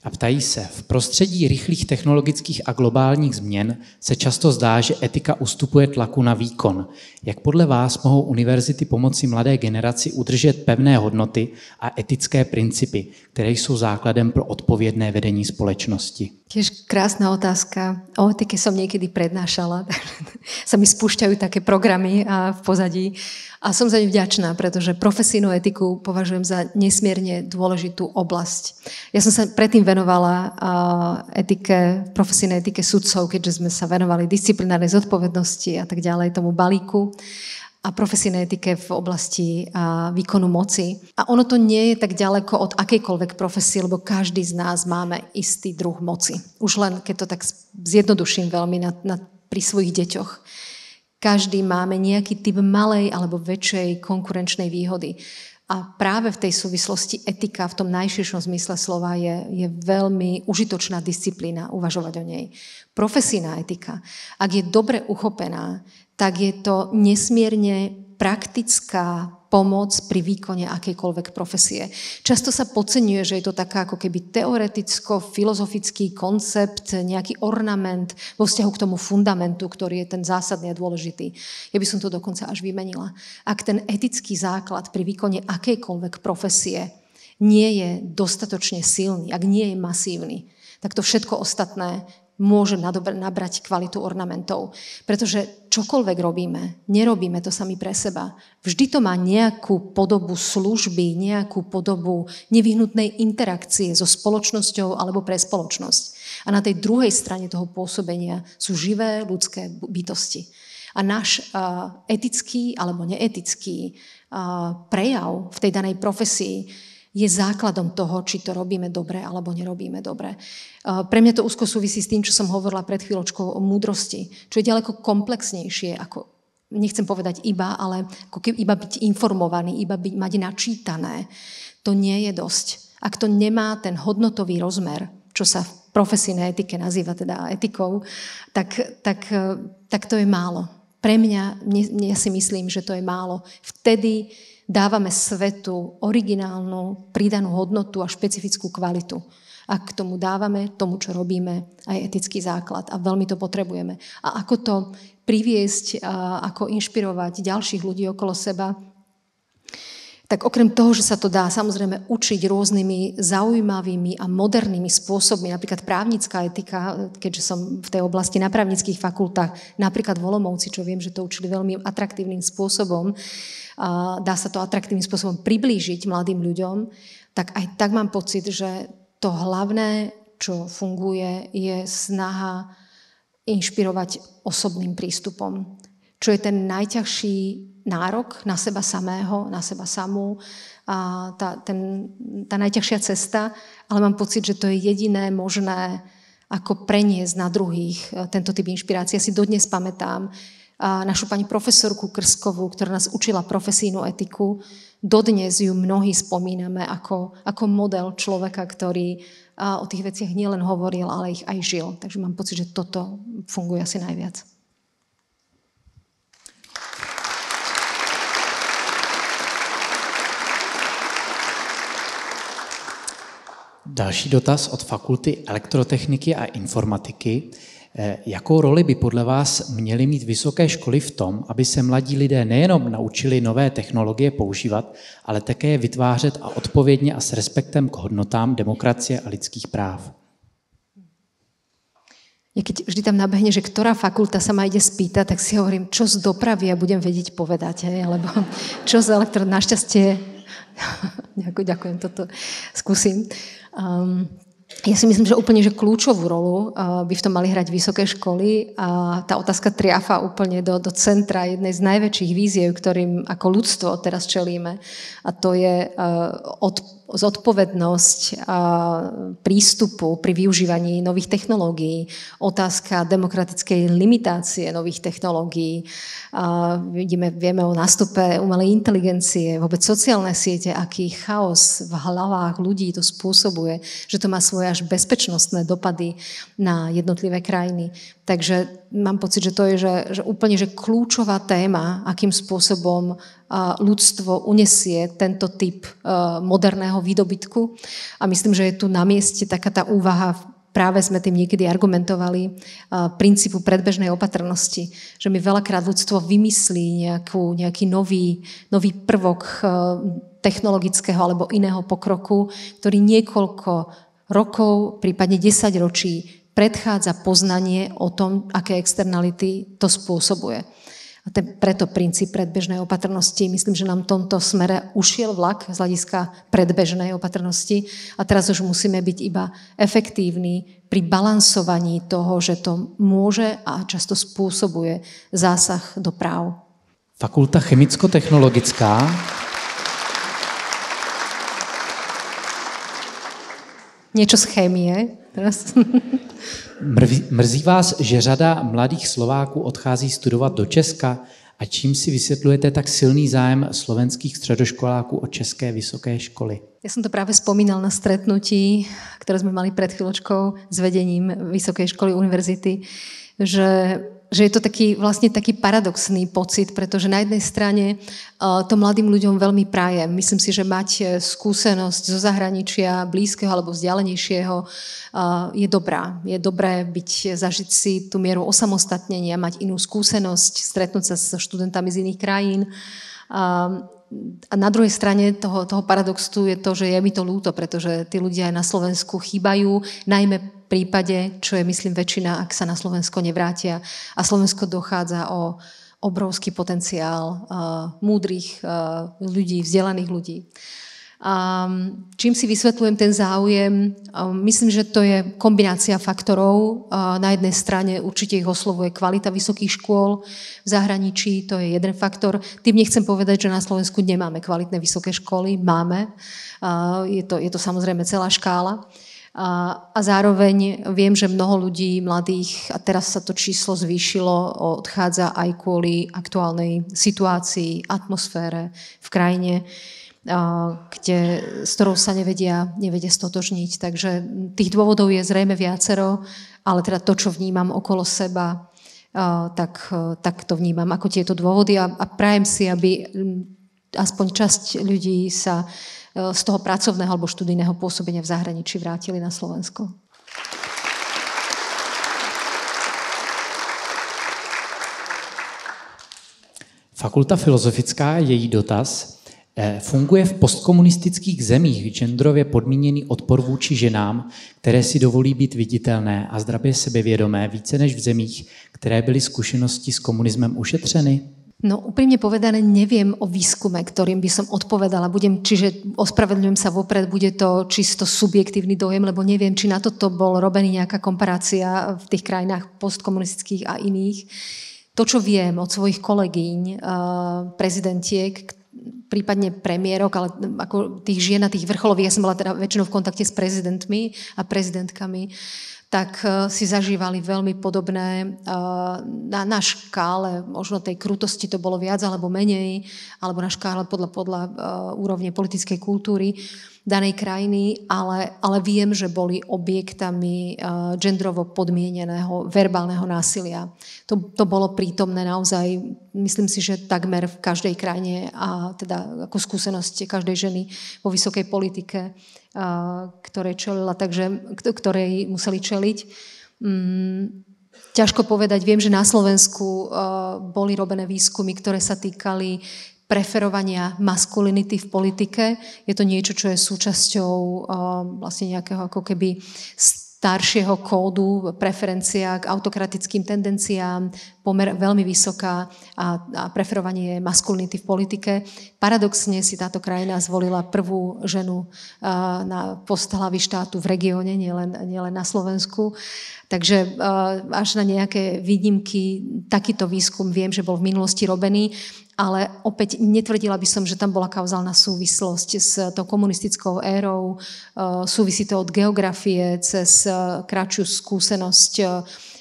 a ptají se, v prostředí rychlých technologických a globálních změn se často zdá, že etika ustupuje tlaku na výkon. Jak podle vás mohou univerzity pomoci mladé generaci udržet pevné hodnoty a etické principy, které jsou základem pro odpovědné vedení společnosti? Tiež krásna otázka. O etike som niekedy prednášala, sa mi spúšťajú také programy v pozadí a som za ňu vďačná, pretože profesijnú etiku považujem za nesmierne dôležitú oblasť. Ja som sa predtým venovala profesijnej etike sudcov, keďže sme sa venovali disciplinárnej zodpovednosti a tak ďalej, tomu balíku a profesijnej etike v oblasti výkonu moci. A ono to nie je tak ďaleko od akejkoľvek profesie, lebo každý z nás máme istý druh moci. Už len, keď to tak zjednoduším veľmi pri svojich deťoch. Každý máme nejaký typ malej alebo väčšej konkurenčnej výhody. A práve v tej súvislosti etika v tom najširšom zmysle slova je veľmi užitočná disciplína uvažovať o nej. Profesijná etika, ak je dobre uchopená, tak je to nesmierne praktická pomoc pri výkone akejkoľvek profesie. Často sa podceňuje, že je to taká ako keby teoreticko-filozofický koncept, nejaký ornament vo vzťahu k tomu fundamentu, ktorý je ten zásadný a dôležitý. Ja by som to dokonca až vymenila. Ak ten etický základ pri výkone akejkoľvek profesie nie je dostatočne silný, ak nie je masívny, tak to všetko ostatné môže nabrať kvalitu ornamentov. Pretože čokoľvek robíme, nerobíme to sami pre seba. Vždy to má nejakú podobu služby, nejakú podobu nevyhnutnej interakcie so spoločnosťou alebo pre spoločnosť. A na tej druhej strane toho pôsobenia sú živé ľudské bytosti. A náš etický alebo neetický prejav v tej danej profesii je základom toho, či to robíme dobre alebo nerobíme dobre. Pre mňa to úzko súvisí s tým, čo som hovorila pred chvíľočkou o múdrosti, čo je ďaleko komplexnejšie, ako, nechcem povedať iba, ale ako keby iba byť informovaný, mať načítané. To nie je dosť. Ak to nemá ten hodnotový rozmer, čo sa v profesijnej etike nazýva teda etikou, tak to je málo. Pre mňa, ja si myslím, že to je málo. Vtedy dávame svetu originálnu, pridanú hodnotu a špecifickú kvalitu. Ak k tomu dávame, tomu, čo robíme, aj etický základ. A veľmi to potrebujeme. A ako to priviesť, ako inšpirovať ďalších ľudí okolo seba, tak okrem toho, že sa to dá samozrejme učiť rôznymi zaujímavými a modernými spôsobmi, napríklad právnická etika, keďže som v tej oblasti na právnických fakultách, napríklad v Olomouci, čo viem, že to učili veľmi atraktívnym spôsobom, dá sa to atraktívnym spôsobom priblížiť mladým ľuďom, tak aj tak mám pocit, že to hlavné, čo funguje, je snaha inšpirovať osobným prístupom. Čo je ten najťažší nárok na seba samého, na seba samú, a tá najťažšia cesta, ale mám pocit, že to je jediné možné, ako preniesť na druhých tento typ inšpirácie. Ja si dodnes pamätám našu pani profesorku Krskovú, ktorá nás učila profesijnú etiku. Dodnes ju mnohí spomíname ako model človeka, ktorý o tých veciach nielen hovoril, ale ich aj žil. Takže mám pocit, že toto funguje asi najviac. Další dotaz od Fakulty elektrotechniky a informatiky. Jakou roli by podle vás měly mít vysoké školy v tom, aby se mladí lidé nejenom naučili nové technologie používat, ale také je vytvářet a odpovědně a s respektem k hodnotám demokracie a lidských práv? Ja keď vždy tam nabehne, že ktorá fakulta sa ma ide spýtať, tak si hovorím, čo z dopravy ja budem vedieť povedať, alebo čo z našťastie. Ďakujem, toto skúsim. Ja si myslím, že úplne že kľúčovú rolu by v tom mali hrať vysoké školy a tá otázka triafa úplne do centra jednej z najväčších víziev, ktorým ako ľudstvo teraz čelíme. A to je zodpovednosť prístupu pri využívaní nových technológií, otázka demokratickej limitácie nových technológií. Vieme o nástupe umelej inteligencie, vôbec sociálne siete, aký chaos v hlavách ľudí to spôsobuje, že to má svoje až bezpečnostné dopady na jednotlivé krajiny. Takže mám pocit, že to je že úplne že kľúčová téma, akým spôsobom ľudstvo unesie tento typ moderného výdobytku. A myslím, že je tu na mieste taká tá úvaha, práve sme tým niekedy argumentovali, princípu predbežnej opatrnosti. Že mi veľakrát ľudstvo vymyslí nejaký nový prvok technologického alebo iného pokroku, ktorý niekoľko rokov, prípadne 10 ročí predchádza poznanie o tom, aké externality to spôsobuje. A preto princíp predbežnej opatrnosti, myslím, že nám v tomto smere ušiel vlak z hľadiska predbežnej opatrnosti a teraz už musíme byť iba efektívni pri balansovaní toho, že to môže a často spôsobuje zásah do práv. Fakulta chemicko-technologická. Niečo z chémie. Teraz. Mrzí vás, že řada mladých Slováků odchází studovat do Česka a čím si vysvětlujete tak silný zájem slovenských středoškoláků o české vysoké školy? Ja som to práve spomínal na stretnutí, ktoré sme mali pred chvíľočkou s vedením Vysokej školy univerzity, že je to vlastne taký paradoxný pocit, pretože na jednej strane to mladým ľuďom veľmi prajem. Myslím si, že mať skúsenosť zo zahraničia, blízkeho alebo vzdialenejšieho je dobrá. Je dobré zažiť si tú mieru osamostatnenia, mať inú skúsenosť, stretnúť sa so študentami z iných krajín. A na druhej strane toho paradoxu je to, že je mi to ľúto, pretože tí ľudia aj na Slovensku chýbajú, najmä v prípade, čo je myslím väčšina, ak sa na Slovensko nevrátia. A Slovensko dochádza o obrovský potenciál múdrych ľudí, vzdelaných ľudí. Čím si vysvetľujem ten záujem? Myslím, že to je kombinácia faktorov. Na jednej strane určite ich oslovuje kvalita vysokých škôl v zahraničí, to je jeden faktor. Tým nechcem povedať, že na Slovensku nemáme kvalitné vysoké školy. Máme. Je to samozrejme celá škála. A zároveň viem, že mnoho ľudí mladých, a teraz sa to číslo zvýšilo, odchádza aj kvôli aktuálnej situácii, atmosfére v krajine, s ktorou sa nevedia stotožniť. Takže tých dôvodov je zrejme viacero, ale teda to, čo vnímam okolo seba, tak to vnímam ako tieto dôvody a prajem si, aby aspoň časť ľudí sa z toho pracovného alebo študijného pôsobenia v zahraničí vrátili na Slovensko. Fakulta filozofická, její dotaz. Funguje v postkomunistických zemích genderově podmíněný odpor vůči ženám, které si dovolí být viditelné a zdravě sebevědomé více než v zemích, které byly zkušenosti s komunismem ušetřeny? No úprimne povedané, neviem o výskume, ktorým by som odpovedala. Čiže ospravedlňujem sa vopred, bude to čisto subjektívny dojem, lebo neviem, či na toto bol robený nejaká komparácia v tých krajinách postkomunistických a iných. To, čo viem od svojich kolegyň, prezidentiek, prípadne premiérok, ale ako tých žien na tých vrcholových, ja som bola teda väčšinou v kontakte s prezidentmi a prezidentkami, tak si zažívali veľmi podobné na škále, možno tej krutosti to bolo viac alebo menej, alebo na škále podľa úrovne politickej kultúry danej krajiny, ale viem, že boli objektami genderovo podmieneného verbálneho násilia. To bolo prítomné naozaj, myslím si, že takmer v každej krajine a teda ako skúsenosť každej ženy vo vysokej politike, ktorej museli čeliť. Ťažko povedať, viem, že na Slovensku boli robené výskumy, ktoré sa týkali preferovania maskulinity v politike. Je to niečo, čo je súčasťou vlastne nejakého ako keby staršieho kódu, preferencia k autokratickým tendenciám, pomer veľmi vysoká a preferovanie maskulinity v politike. Paradoxne si táto krajina zvolila prvú ženu na post hlavy štátu v regióne, nielen na Slovensku. Takže až na nejaké výnimky takýto výskum viem, že bol v minulosti robený, ale opäť netvrdila by som, že tam bola kauzálna súvislosť s tou komunistickou érou. Súvisí to od geografie cez kratšiu skúsenosť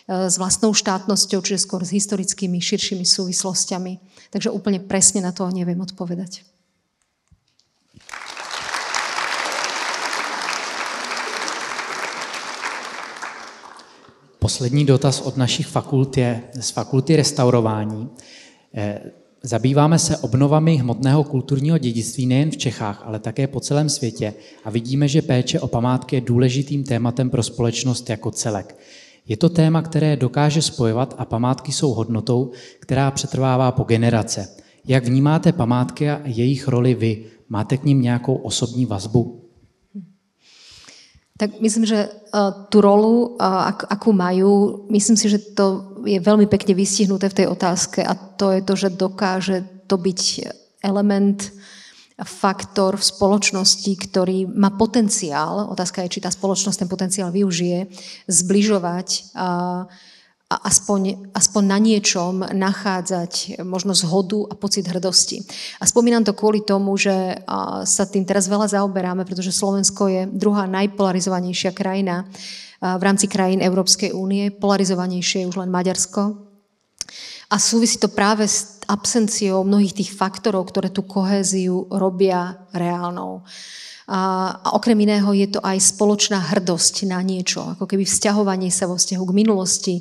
s vlastnou štátnosťou, čiže skôr s historickými, širšími súvislostiami. Takže úplne presne na to neviem odpovedať. Poslední dotaz od našich fakult je z fakulty restaurování. Zabýváme se obnovami hmotného kulturního dědictví nejen v Čechách, ale také po celém světě a vidíme, že péče o památky je důležitým tématem pro společnost jako celek. Je to téma, které dokáže spojovat a památky jsou hodnotou, která přetrvává po generace. Jak vnímáte památky a jejich roli vy? Máte k nim nějakou osobní vazbu? Tak myslím, že tú rolu, akú majú, myslím si, že to je veľmi pekne vystihnuté v tej otázke a to je to, že dokáže to byť element, faktor v spoločnosti, ktorý má potenciál, otázka je, či tá spoločnosť ten potenciál využije, zbližovať a aspoň na niečom nachádzať možno zhodu a pocit hrdosti. A spomínam to kvôli tomu, že sa tým teraz veľa zaoberáme, pretože Slovensko je druhá najpolarizovanejšia krajina v rámci krajín Európskej únie. Polarizovanejšie je už len Maďarsko. A súvisí to práve s absenciou mnohých tých faktorov, ktoré tú kohéziu robia reálnou. A okrem iného je to aj spoločná hrdosť na niečo, ako keby vzťahovanie sa vo vzťahu k minulosti,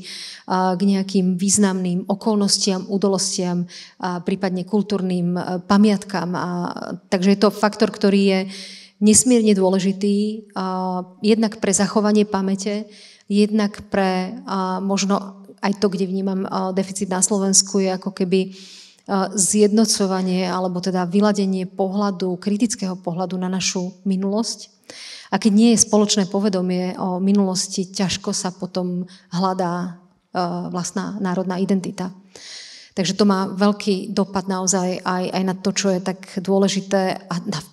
k nejakým významným okolnostiam, udalostiam, prípadne kultúrnym pamiatkám. Takže je to faktor, ktorý je nesmierne dôležitý, jednak pre zachovanie pamäte, jednak pre možno aj to, kde vnímam deficit na Slovensku, je ako keby zjednocovanie alebo teda vyladenie pohľadu, kritického pohľadu na našu minulosť. A keď nie je spoločné povedomie o minulosti, ťažko sa potom hľadá vlastná národná identita. Takže to má veľký dopad naozaj aj na to, čo je tak dôležité a v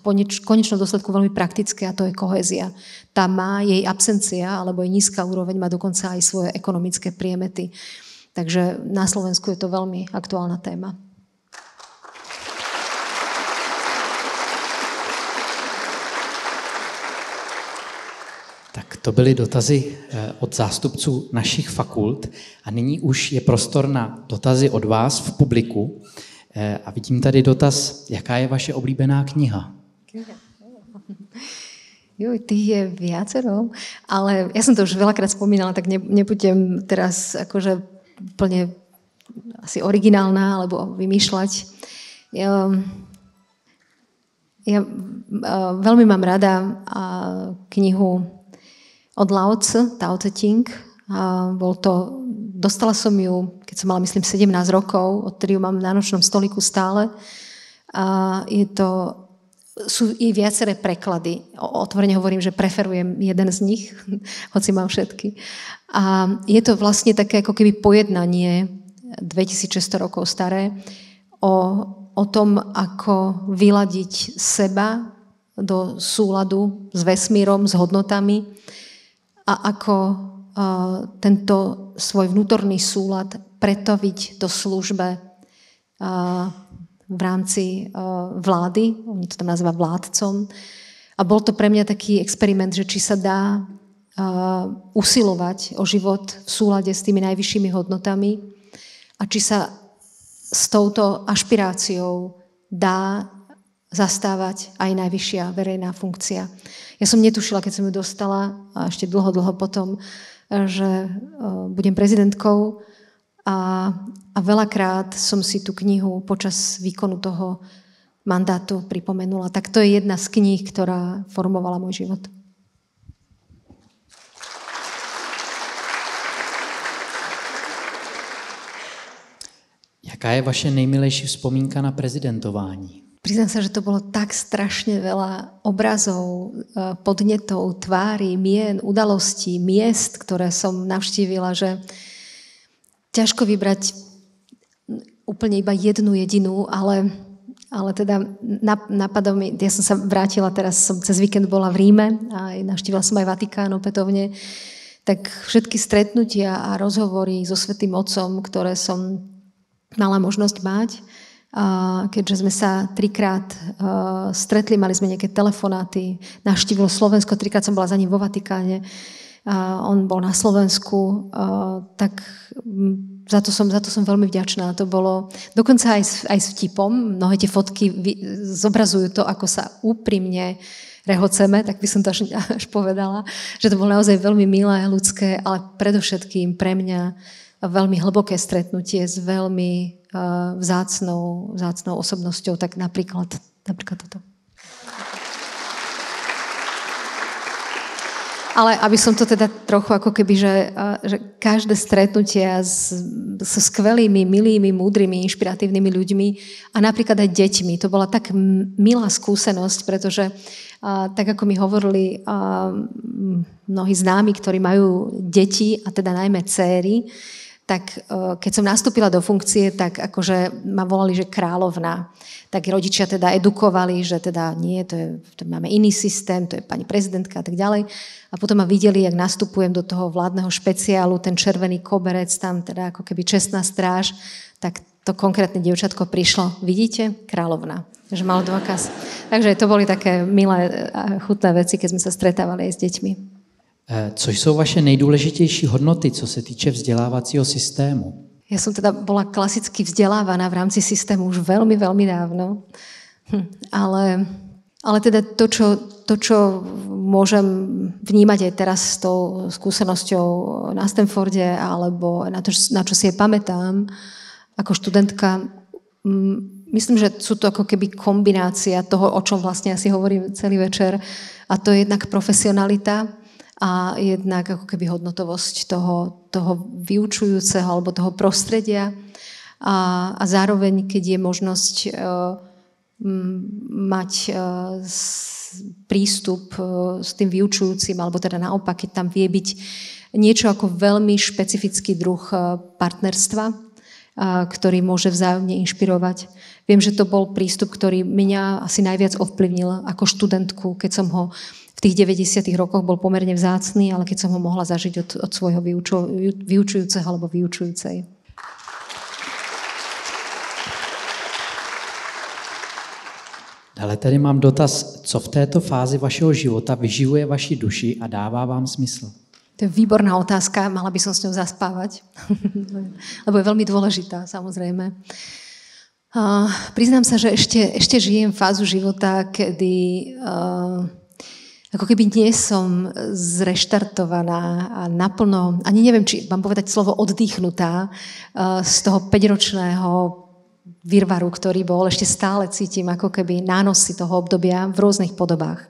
konečnom dôsledku veľmi praktické, a to je kohézia. Tá má jej absencia alebo jej nízka úroveň má dokonca aj svoje ekonomické priemety. Takže na Slovensku je to veľmi aktuálna téma. Tak to byly dotazy od zástupců našich fakult a nyní už je prostor na dotazy od vás v publiku. A vidím tady dotaz, jaká je vaše oblíbená kniha? Tých je viacero, ale ja som to už veľakrát spomínala, tak nebudem teraz akože úplne asi originálna alebo vymýšľať. Ja veľmi mám rada knihu od Lao Tzu, Tao Te Ching. Dostala som ju, keď som mala, myslím, 17 rokov, odtedy ju mám na nočnom stoliku stále. Sú i viaceré preklady. Otvorene hovorím, že preferujem jeden z nich, hoci mám všetky. A je to vlastne také ako keby pojednanie 2600 rokov staré o tom, ako vyladiť seba do súladu s vesmírom, s hodnotami a ako tento svoj vnútorný súlad pretaviť do službe v rámci vlády, oni to tam nazýva vládcom. A bol to pre mňa taký experiment, že či sa dá usilovať o život v súlade s tými najvyššími hodnotami a či sa s touto ašpiráciou dá zastávať aj najvyššia verejná funkcia. Ja som netušila, keď som ju dostala, a ešte dlho potom, že budem prezidentkou a veľakrát som si tú knihu počas výkonu toho mandátu pripomenula. Tak to je jedna z kníh, ktorá formovala môj život. Jaká je vaše nejmilejší vzpomínka na prezidentování? Priznám sa, že to bolo tak strašne veľa obrazov, podnetov, tvári, mien, udalostí, miest, ktoré som navštívila, že ťažko vybrať úplne iba jednu jedinú, ale teda napadlo mi, ja som sa vrátila, teraz som cez víkend bola v Ríme a navštívila som aj Vatikán opätovne, tak všetky stretnutia a rozhovory so Svätým Otcom, ktoré som mala možnosť mať, keďže sme sa 3-krát stretli, mali sme nejaké telefonáty, navštívilo Slovensko, 3-krát som bola za ním vo Vatikáne, on bol na Slovensku, tak za to som veľmi vďačná. To bolo dokonca aj s vtipom, mnohé tie fotky zobrazujú to, ako sa úprimne rehoceme, tak by som to až povedala, že to bolo naozaj veľmi milé, ľudské, ale predovšetkým pre mňa veľmi hlboké stretnutie s veľmi vzácnou osobnosťou, tak napríklad toto. Ale aby som to teda trochu ako keby, že každé stretnutie so skvelými, milými, múdrymi, inšpiratívnymi ľuďmi a napríklad aj deťmi, to bola tak milá skúsenosť, pretože tak ako mi hovorili mnohí známi, ktorí majú deti a teda najmä dcéry, tak keď som nastúpila do funkcie, tak akože ma volali, že kráľovná. Tak rodičia teda edukovali, že teda nie, to máme iný systém, to je pani prezidentka a tak ďalej. A potom ma videli, jak nastupujem do toho vládneho špeciálu, ten červený koberec, tam teda ako keby čestná stráž, tak to konkrétne dievčatko prišlo. Vidíte? Kráľovná. Takže malo dôkaz. Takže to boli také milé a chutné veci, keď sme sa stretávali aj s deťmi. Co jsou vaše nejdůležitější hodnoty, co se týče vzdělávacího systému? Ja som teda bola klasicky vzdelávaná v rámci systému už veľmi, veľmi dávno. Ale teda to, čo môžem vnímať aj teraz s tou skúsenosťou na Stanforde alebo na čo si je pamätám ako študentka, myslím, že sú to ako keby kombinácia toho, o čom vlastne asi hovorím celý večer, a to je jednak profesionalita a jednak ako keby hodnotovosť toho vyučujúceho alebo toho prostredia a zároveň, keď je možnosť mať prístup s tým vyučujúcim, alebo teda naopak, keď tam vie byť niečo ako veľmi špecifický druh partnerstva, ktorý môže vzájomne inšpirovať. Viem, že to bol prístup, ktorý mňa asi najviac ovplyvnil ako študentku, keď som ho v tých 90. rokoch bol pomerne vzácny, ale keď som ho mohla zažiť od svojho vyučujúceho alebo vyučujúcej. Dále tady mám dotaz, co v této fázi vašeho života vyživuje vaši duši a dává vám smysl? To je výborná otázka, mala by som s ňou zaspávať, lebo je veľmi dôležitá, samozrejme. Priznám sa, že ešte žijem fázu života, kedy ako keby nie som zreštartovaná a naplno, ani neviem, či mám povedať slovo oddychnutá z toho 5-ročného virvaru, ktorý bol, ešte stále cítim ako keby nánosy toho obdobia v rôznych podobách.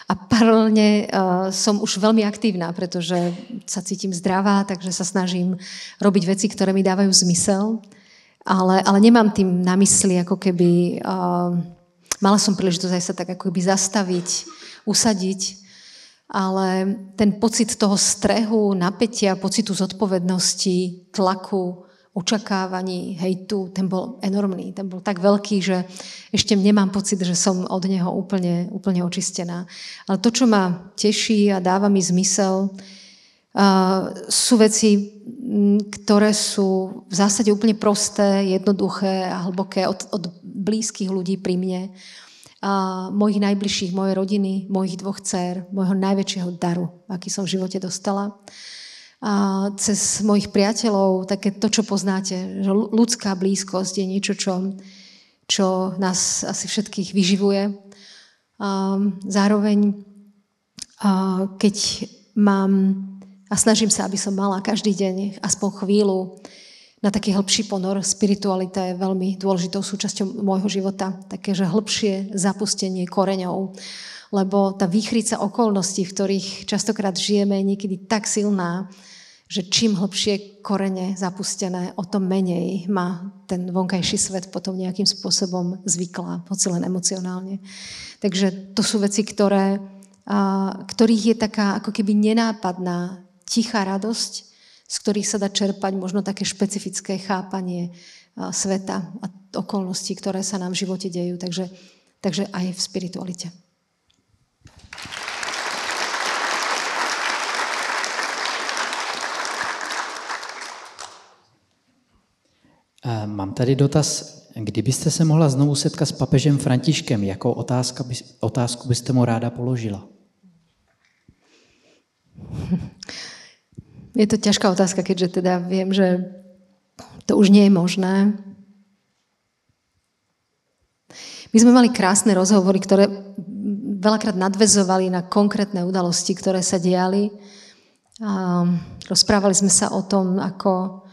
A paralelne som už veľmi aktívna, pretože sa cítim zdravá, takže sa snažím robiť veci, ktoré mi dávajú zmysel, ale nemám tým na mysli, ako keby mala som príležitosť aj sa tak ako keby zastaviť, usadiť, ale ten pocit toho strehu, napätia, pocitu zodpovednosti, tlaku, očakávaní, hejtu, ten bol enormný, ten bol tak veľký, že ešte nemám pocit, že som od neho úplne očistená. Ale to, čo ma teší a dáva mi zmysel, sú veci, ktoré sú v zásade úplne prosté, jednoduché a hlboké od blízkych ľudí pri mne, mojich najbližších, mojej rodiny, mojich 2 dcér, môjho najväčšieho daru, aký som v živote dostala. A cez mojich priateľov, také to, čo poznáte, že ľudská blízkosť je niečo, čo nás asi všetkých vyživuje. Zároveň, keď mám a snažím sa, aby som mala každý deň aspoň chvíľu na taký hĺbší ponor, spiritualita je veľmi dôležitou súčasťou môjho života, také, že hĺbšie zapustenie koreňov, lebo tá výchrica okolností, v ktorých častokrát žijeme, je niekedy tak silná, že čím hlbšie korene zapustené, o tom menej má ten vonkajší svet potom nejakým spôsobom zvyklá, hoci len emocionálne. Takže to sú veci, ktorých je taká ako keby nenápadná, tichá radosť, z ktorých sa dá čerpať možno také špecifické chápanie sveta a okolností, ktoré sa nám v živote dejú. Takže aj v spiritualite. Mám tady dotaz, kdybyste se mohla znovu setkat s papežem Františkem, jakou otázku byste mu ráda položila? Je to ťažká otázka, keďže teda viem, že to už nie je možné. My sme mali krásne rozhovory, ktoré veľakrát nadväzovali na konkrétne udalosti, ktoré sa diali. Rozprávali sme sa o tom, ako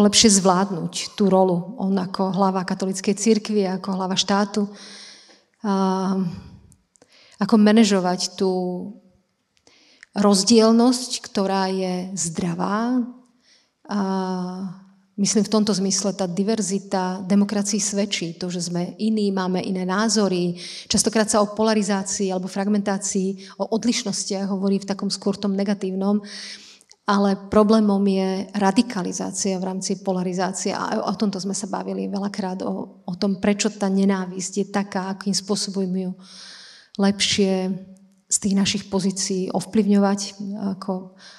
lepšie zvládnuť tú rolu. On ako hlava katolíckej cirkvi, ako hlava štátu. Ako manažovať tú rozdielnosť, ktorá je zdravá. Myslím v tomto zmysle tá diverzita demokracii svedčí. To, že sme iní, máme iné názory. Častokrát sa o polarizácii alebo fragmentácii, o odlišnostiach hovorí v takom skôr tom negatívnom. Ale problémom je radikalizácia v rámci polarizácie. A o tomto sme sa bavili veľakrát, o tom, prečo tá nenávisť je taká, akým spôsobom ju lepšie z tých našich pozícií ovplyvňovať,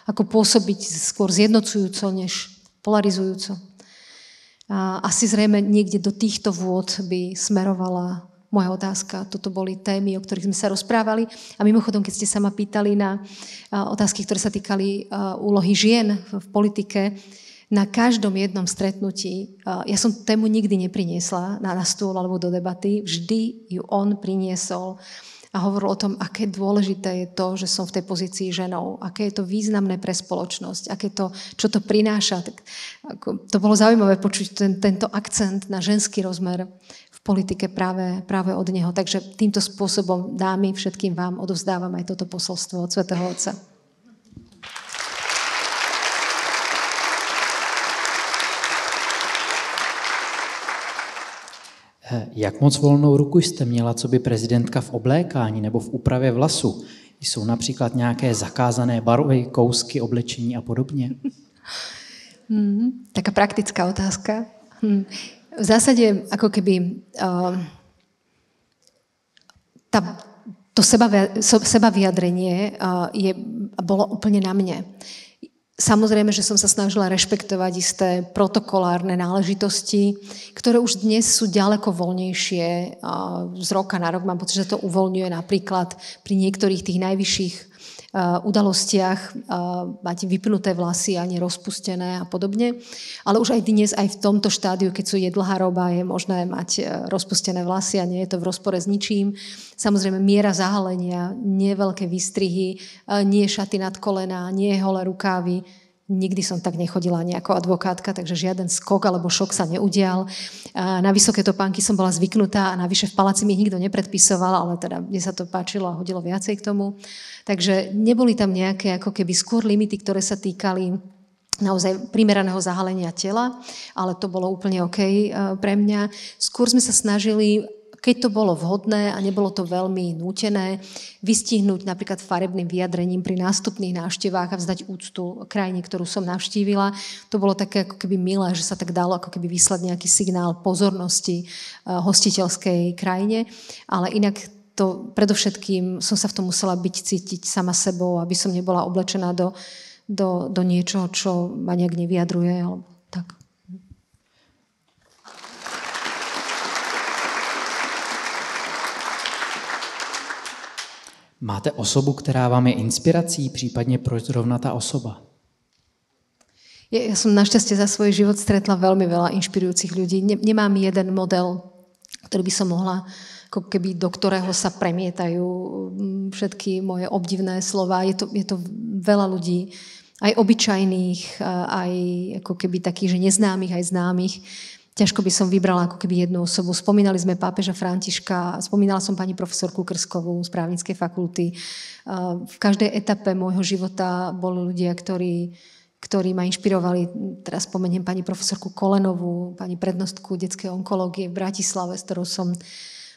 ako pôsobiť skôr zjednocujúco, než polarizujúco. A asi zrejme niekde do týchto vôd by smerovala moja otázka. Toto boli témy, o ktorých sme sa rozprávali. A mimochodom, keď ste sa ma pýtali na otázky, ktoré sa týkali úlohy žien v politike, na každom jednom stretnutí, ja som tému nikdy nepriniesla na stôl alebo do debaty, vždy ju on priniesol a hovoril o tom, aké dôležité je to, že som v tej pozícii ženou, aké je to významné pre spoločnosť, čo to prináša. To bolo zaujímavé počuť tento akcent na ženský rozmer v politike práve od neho. Takže týmto spôsobom, dámy, všetkým vám odovzdávam aj toto posolstvo od Svätého Otca. Jak moc volnou ruku jste měla coby prezidentka v oblékání nebo v úpravě vlasu? Jsou například nějaké zakázané barvy, kousky, oblečení a podobně? Taká praktická otázka. V zásade ako keby to sebavyjadrenie bolo úplne na mne. Samozrejme, že som sa snažila rešpektovať isté protokolárne náležitosti, ktoré už dnes sú ďaleko voľnejšie. Z roka na rok mám pocit, že to uvoľňuje napríklad pri niektorých tých najvyšších udalostiach mať vypnuté vlasy a nerozpustené a podobne. Ale už aj dnes, aj v tomto štádiu, keď sú dlhá roba, je možné mať rozpustené vlasy a nie je to v rozpore s ničím. Samozrejme, miera zahalenia, nie veľké výstrihy, nie šaty nad kolená, nie holé rukávy, Nikdy som tak nechodila ani ako advokátka, takže žiaden skok alebo šok sa neudial. Na vysoké topánky som bola zvyknutá a navyše v paláci mi nikto nepredpisoval, ale teda mne sa to páčilo a hodilo viacej k tomu. Takže neboli tam nejaké ako keby skôr limity, ktoré sa týkali naozaj primeraného zahalenia tela, ale to bolo úplne OK pre mňa. Skôr sme sa snažili, keď to bolo vhodné a nebolo to veľmi nútené, vystihnúť napríklad farebným vyjadrením pri nástupných návštevách a vzdať úctu krajine, ktorú som navštívila. To bolo také ako keby milé, že sa tak dalo ako keby vyslať nejaký signál pozornosti hostiteľskej krajine, ale inak to predovšetkým som sa v tom musela byť cítiť sama sebou, aby som nebola oblečená do niečoho, čo ma nejak nevyjadruje, alebo tak. Máte osobu, která vám je inspirací, případně proč zrovna ta osoba? Ja som našťastie za svoj život stretla veľmi veľa inšpirujúcich ľudí. Nemám jeden model, ktorý by som mohla, ako keby do ktorého sa premietajú všetky moje obdivné slova. Je to veľa ľudí, aj obyčajných, aj ako keby takých, že neznámych, aj známych. Ťažko by som vybrala ako keby jednu osobu. Spomínali sme pápeža Františka, spomínala som pani profesorku Krskovú z právnickej fakulty. V každej etape môjho života boli ľudia, ktorí ma inšpirovali. Teraz spomeniem pani profesorku Kolenovú, pani prednostku detskej onkológie v Bratislave, s ktorou som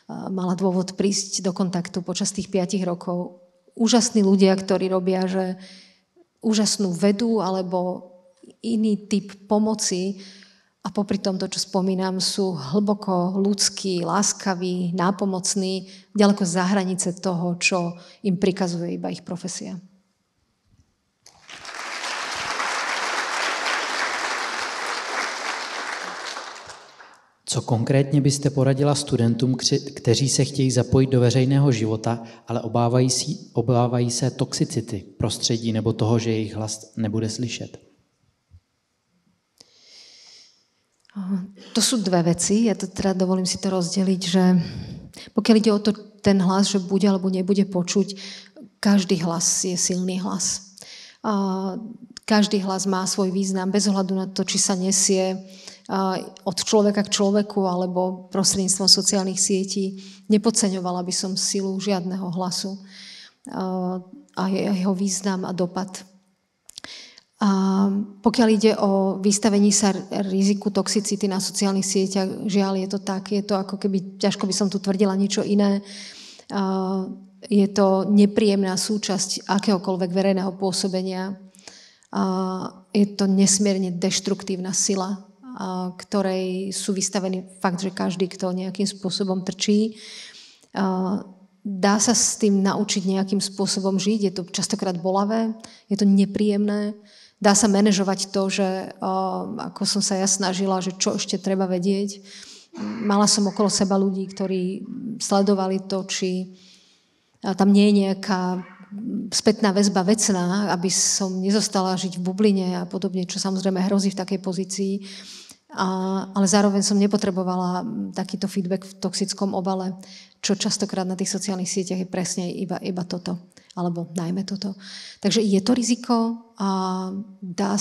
mala dôvod prísť do kontaktu počas tých 5 rokov. Úžasní ľudia, ktorí robia že úžasnú vedu alebo iný typ pomoci, a popri tomto, čo spomínam, sú hlboko ľudskí, láskaví, nápomocní, ďaleko za hranice toho, čo im prikazuje iba ich profesia. Co konkrétně byste poradila studentům, kteří se chtějí zapojit do veřejného života, ale obávají se toxicity prostředí nebo toho, že jejich hlas nebude slyšet? To sú dve veci, ja to teda dovolím si to rozdeliť, že pokiaľ ide o to, ten hlas, že bude alebo nebude počuť, každý hlas je silný hlas. Každý hlas má svoj význam, bez ohľadu na to, či sa nesie od človeka k človeku alebo prostredníctvom sociálnych sietí. Nepodceňovala by som silu žiadneho hlasu a jeho význam a dopad. A pokiaľ ide o vystavení sa riziku toxicity na sociálnych sieťach, žiaľ je to tak, je to ako keby, ťažko by som tu tvrdila niečo iné, je to nepríjemná súčasť akéhokoľvek verejného pôsobenia, je to nesmierne deštruktívna sila, ktorej sú vystavení fakt, že každý, kto nejakým spôsobom trčí. Dá sa s tým naučiť nejakým spôsobom žiť, je to častokrát bolavé, je to nepríjemné. Dá sa manažovať to, že ako som sa ja snažila, že čo ešte treba vedieť. Mala som okolo seba ľudí, ktorí sledovali to, či tam nie je nejaká spätná väzba vecná, aby som nezostala žiť v bubline a podobne, čo samozrejme hrozí v takej pozícii. Ale zároveň som nepotrebovala takýto feedback v toxickom obale, čo častokrát na tých sociálnych sieťach je presne iba toto, alebo najmä toto. Takže je to riziko a dá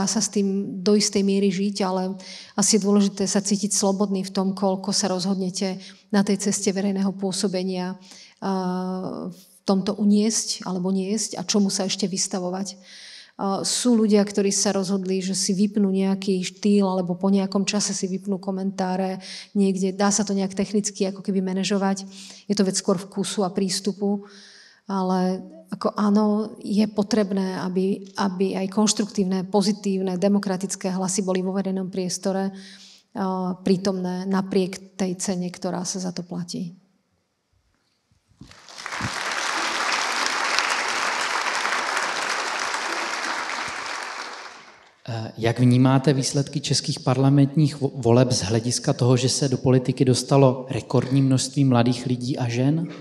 sa s tým do istej miery žiť, ale asi je dôležité sa cítiť slobodný v tom, koľko sa rozhodnete na tej ceste verejného pôsobenia v tomto uniesť alebo niesť a čomu sa ešte vystavovať. Sú ľudia, ktorí sa rozhodli, že si vypnú nejaký štýl alebo po nejakom čase si vypnú komentáre niekde. Dá sa to nejak technicky ako keby manažovať. Je to vec skôr vkusu a prístupu, ale ako áno, je potrebné, aby aj konštruktívne, pozitívne, demokratické hlasy boli vo verejnom priestore prítomné napriek tej cene, ktorá sa za to platí. Jak vnímáte výsledky českých parlamentních voleb z hlediska toho, že se do politiky dostalo rekordní množství mladých lidí a žen?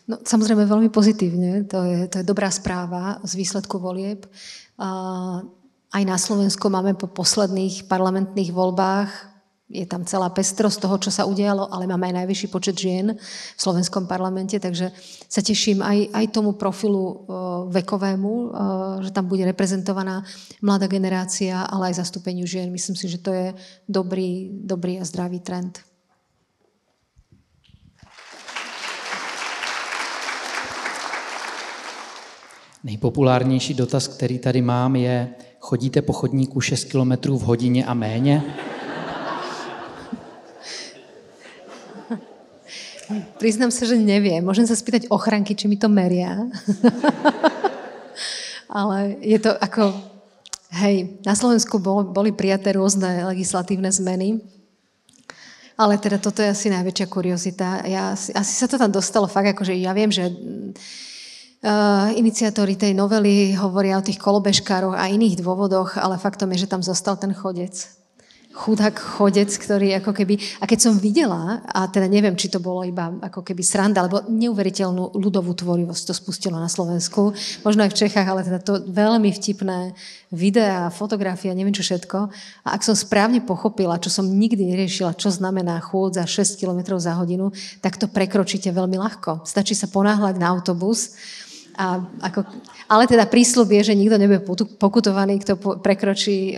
No, samozrejme veľmi pozitívne, to je dobrá správa z výsledku volieb. Aj na Slovensku máme po posledných parlamentných voľbách je tam celá pestrosť toho, čo sa udialo, ale máme aj najvyšší počet žien v slovenskom parlamente, takže sa teším aj tomu profilu vekovému, že tam bude reprezentovaná mladá generácia, ale aj zastúpeniu žien. Myslím si, že to je dobrý a zdravý trend. Nejpopulárnější dotaz, který tady mám, je: chodíte po chodníku 6 kilometrů v hodině a méně? Priznám sa, že neviem. Môžem sa spýtať ochranky, či mi to meria. Ale je to ako... Hej, na Slovensku boli prijaté rôzne legislatívne zmeny, ale teda toto je asi najväčšia kuriozita. Asi sa to tam dostalo fakt, akože ja viem, že... iniciátori tej novely hovoria o tých kolobežkároch a iných dôvodoch, ale faktom je, že tam zostal ten chodec. Chudák chodec, ktorý ako keby... A keď som videla, a teda neviem, či to bolo iba ako keby sranda, alebo neuveriteľnú ľudovú tvorivosť to spustilo na Slovensku, možno aj v Čechách, ale teda to veľmi vtipné videá, fotografie, neviem čo všetko. A ak som správne pochopila, čo som nikdy neriešila, čo znamená chôdza 6 km za hodinu, tak to prekročíte veľmi ľahko. Stačí sa ponáhľať na autobus, ale teda prísľub je, že nikto nebude pokutovaný, kto prekročí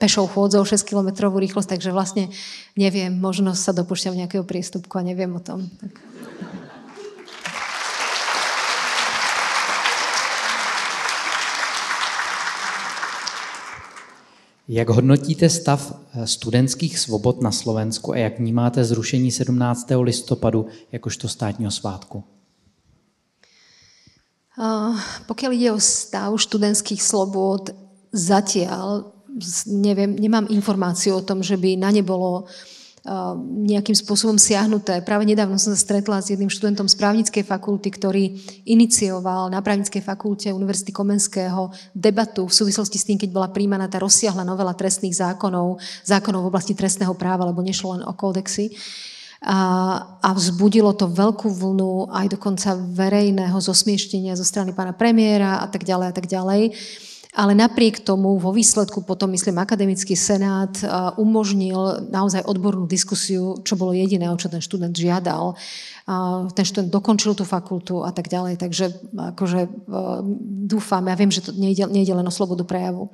pešou chôdzou 6 kilometrovú rýchlosť, takže vlastne neviem, možno sa dopúšťam nejakého priestupku a neviem o tom. Tak. Jak hodnotíte stav studentských svobod na Slovensku a jak vnímáte zrušení 17. listopadu jakožto státního svátku? Pokiaľ ide o stav študentských slobôd, zatiaľ nemám informáciu o tom, že by na ne bolo nejakým spôsobom siahnuté. Práve nedávno som sa stretla s jedným študentom z právnickej fakulty, ktorý inicioval na právnickej fakulte Univerzity Komenského debatu v súvislosti s tým, keď bola prijímaná tá rozsiahla novela trestných zákonov v oblasti trestného práva, lebo nešlo len o kódexy. A vzbudilo to veľkú vlnu aj dokonca verejného zosmieštenia zo strany pána premiéra a tak ďalej a tak ďalej. Ale napriek tomu vo výsledku potom, myslím, akademický senát umožnil naozaj odbornú diskusiu, čo bolo jediné, o čo ten študent žiadal. Ten študent dokončil tú fakultu a tak ďalej. Takže akože, dúfam, ja viem, že to nejde len o slobodu prejavu.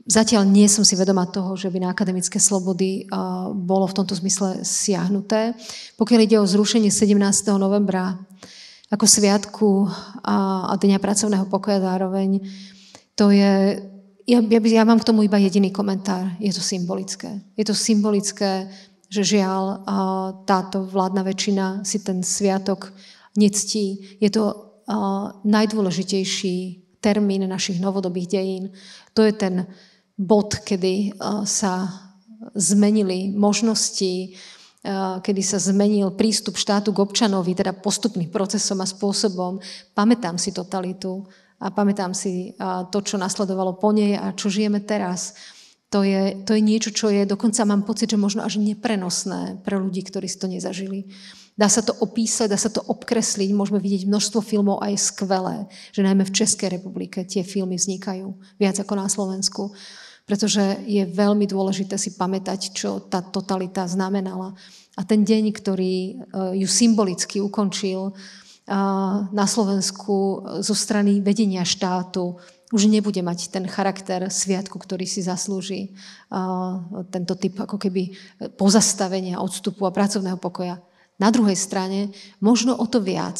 Zatiaľ nie som si vedomá toho, že by na akademické slobody bolo v tomto zmysle siahnuté. Pokiaľ ide o zrušenie 17. novembra ako sviatku a Dňa pracovného pokoja zároveň, to je, ja mám k tomu iba jediný komentár. Je to symbolické. Je to symbolické, že žiaľ táto vládna väčšina si ten sviatok nectí. Je to najdôležitejší termín našich novodobých dejín. To je ten bod, kedy sa zmenili možnosti, kedy sa zmenil prístup štátu k občanovi, teda postupným procesom a spôsobom. Pamätám si totalitu a pamätám si to, čo nasledovalo po nej a čo žijeme teraz. To je niečo, čo je, dokonca mám pocit, že možno až neprenosné pre ľudí, ktorí si to nezažili. Dá sa to opísať, dá sa to obkresliť, môžeme vidieť množstvo filmov aj skvelé, že najmä v Českej republike tie filmy vznikajú viac ako na Slovensku, pretože je veľmi dôležité si pamätať, čo tá totalita znamenala. A ten deň, ktorý ju symbolicky ukončil na Slovensku zo strany vedenia štátu, už nebude mať ten charakter sviatku, ktorý si zaslúži tento typ ako keby pozastavenia, odstupu a pracovného pokoja. Na druhej strane, možno o to viac,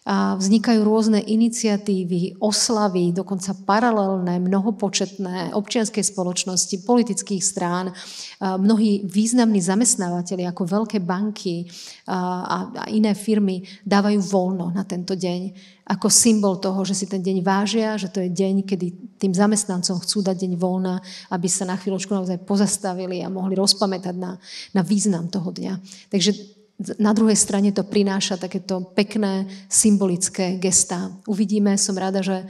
vznikajú rôzne iniciatívy, oslavy, dokonca paralelné, mnohopočetné občianskej spoločnosti, politických strán. Mnohí významní zamestnávateľi ako veľké banky a iné firmy dávajú voľno na tento deň ako symbol toho, že si ten deň vážia, že to je deň, kedy tým zamestnancom chcú dať deň voľna, aby sa na chvíľočku naozaj pozastavili a mohli rozpamätať na význam toho dňa. Takže na druhej strane to prináša takéto pekné, symbolické gestá. Uvidíme, som rada, že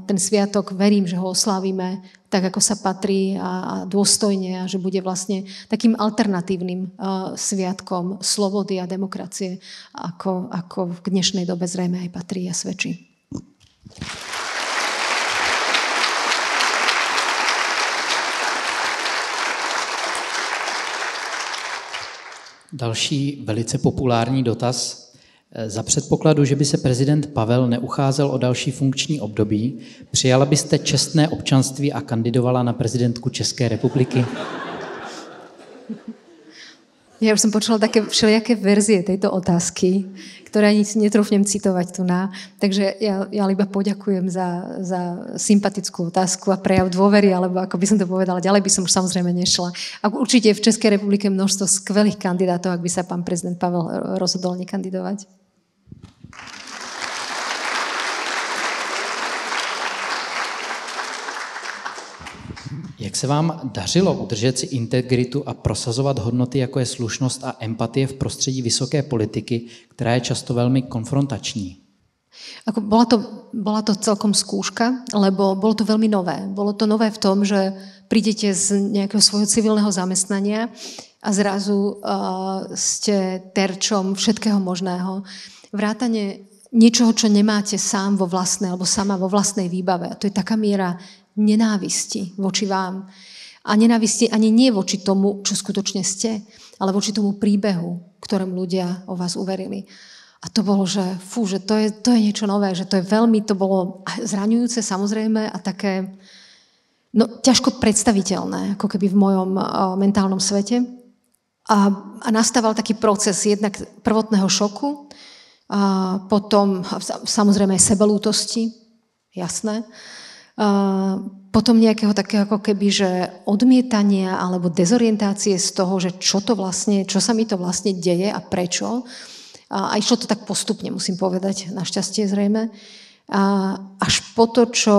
ten sviatok, verím, že ho oslávime tak, ako sa patrí a dôstojne a že bude vlastne takým alternatívnym sviatkom slobody a demokracie, ako v dnešnej dobe zrejme aj patrí a svedčí. Další velice populární dotaz. Za předpokladu, že by se prezident Pavel neucházel o další funkční období, přijala byste čestné občanství a kandidovala na prezidentku České republiky? Ja už som počula také všelijaké verzie tejto otázky, ktoré ani netrúfnem citovať tu na. Takže ja iba poďakujem za sympatickú otázku a prejav dôvery, alebo ako by som to povedala, ďalej by som už samozrejme nešla. A určite v Českej republike množstvo skvelých kandidátov, ak by sa pán prezident Pavel rozhodol nekandidovať. Jak se vám dařilo udržet si integritu a prosazovat hodnoty, jako je slušnost a empatie v prostředí vysoké politiky, která je často velmi konfrontační? Bola to celkom skúška, lebo bolo to veľmi nové. Bolo to nové v tom, že prídete z nejakého svojho civilného zamestnania a zrazu ste terčom všetkého možného. Vrátane niečoho, čo nemáte sám vo vlastnej, alebo sama vo vlastnej výbave. A to je taká miera nenávisti voči vám. A nenávisti ani nie voči tomu, čo skutočne ste, ale voči tomu príbehu, ktorému ľudia o vás uverili. A to bolo, že že to je niečo nové, že to bolo zraňujúce samozrejme a také ťažko predstaviteľné, ako keby v mojom mentálnom svete. A nastával taký proces jednak prvotného šoku, a potom samozrejme aj sebelútosti, jasné, potom nejakého takého ako keby, že odmietania alebo dezorientácie z toho, že čo sa mi to vlastne deje a prečo. A išlo to tak postupne, musím povedať, našťastie zrejme. Až po to, čo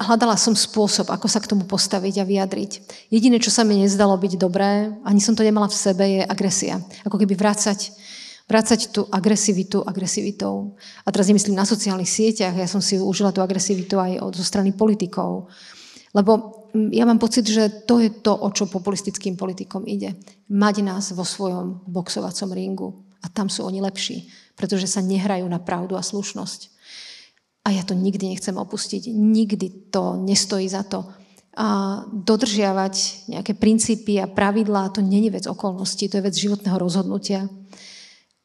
hľadala som spôsob, ako sa k tomu postaviť a vyjadriť. Jediné, čo sa mi nezdalo byť dobré, ani som to nemala v sebe, je agresia. Ako keby vrácať tú agresivitou. A teraz nemyslím na sociálnych sieťach, ja som si užila tú agresivitu aj zo strany politikov. Lebo ja mám pocit, že to je to, o čo populistickým politikom ide. Mať nás vo svojom boxovacom ringu. A tam sú oni lepší, pretože sa nehrajú na pravdu a slušnosť. A ja to nikdy nechcem opustiť. Nikdy to nestojí za to. A dodržiavať nejaké princípy a pravidlá, to nie je vec okolností, to je vec životného rozhodnutia.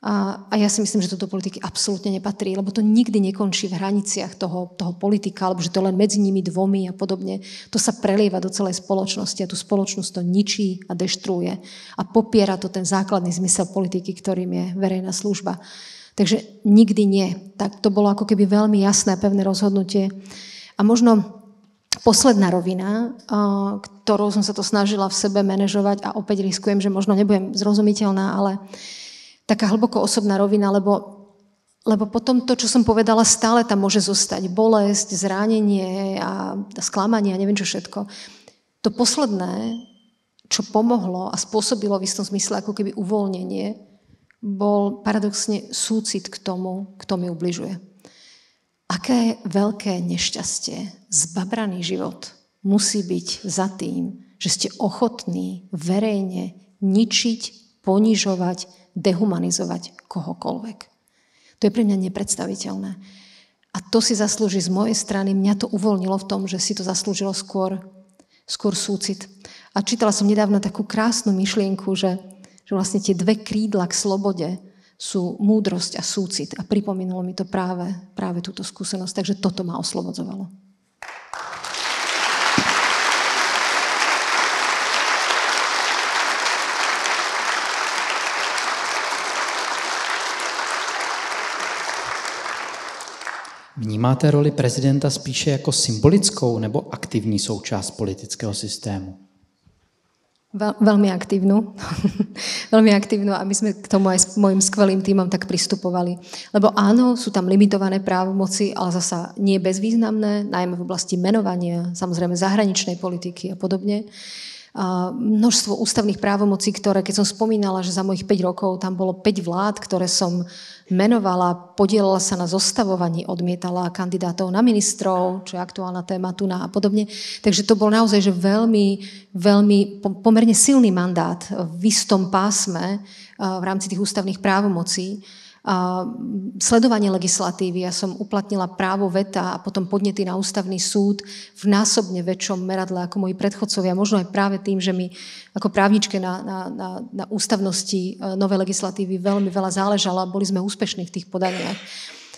A ja si myslím, že to do politiky absolútne nepatrí, lebo to nikdy nekončí v hraniciach toho politika, alebo že to len medzi nimi dvomi a podobne. To sa prelieva do celej spoločnosti a tú spoločnosť to ničí a deštruuje. A popiera to ten základný zmysel politiky, ktorým je verejná služba. Takže nikdy nie. Tak to bolo ako keby veľmi jasné a pevné rozhodnutie. A možno posledná rovina, ktorou som sa to snažila v sebe manažovať a opäť riskujem, že možno nebudem zrozumiteľná, ale taká hlboko osobná rovina, lebo potom to, čo som povedala, stále tam môže zostať. Bolesť, zranenie a sklamanie a neviem čo všetko. To posledné, čo pomohlo a spôsobilo v istom zmysle ako keby uvoľnenie, bol paradoxne súcit k tomu, kto mi ubližuje. Aké veľké nešťastie, zbabraný život musí byť za tým, že ste ochotní verejne ničiť, ponižovať, dehumanizovať kohokoľvek. To je pre mňa nepredstaviteľné. A to si zaslúži z mojej strany, mňa to uvoľnilo v tom, že si to zaslúžilo skôr súcit. A čítala som nedávno takú krásnu myšlienku, že vlastne tie dve krídla k slobode sú múdrosť a súcit. A pripomínalo mi to práve túto skúsenosť. Takže toto ma oslobodzovalo. Vnímáte roli prezidenta spíše jako symbolickou nebo aktivní součást politického systému? Veľmi aktívnu. Veľmi aktívnu a my sme k tomu aj s mojim skvelým tímom tak pristupovali. Lebo áno, sú tam limitované právomoci, ale zasa nie bezvýznamné, najmä v oblasti menovania, samozrejme zahraničnej politiky a podobne. A množstvo ústavných právomocí, ktoré, keď som spomínala, že za mojich 5 rokov tam bolo 5 vlád, ktoré som menovala, podielala sa na zostavovaní, odmietala kandidátov na ministrov, čo je aktuálna téma tu a podobne. Takže to bol naozaj že veľmi, veľmi pomerne silný mandát v istom pásme v rámci tých ústavných právomocí. sledovanie legislatívy. Ja som uplatnila právo veta a potom podnety na ústavný súd v násobne väčšom meradle ako moji predchodcovia. Možno aj práve tým, že mi ako právničke na ústavnosti novej legislatívy veľmi veľa záležalo a boli sme úspešní v tých podaniach.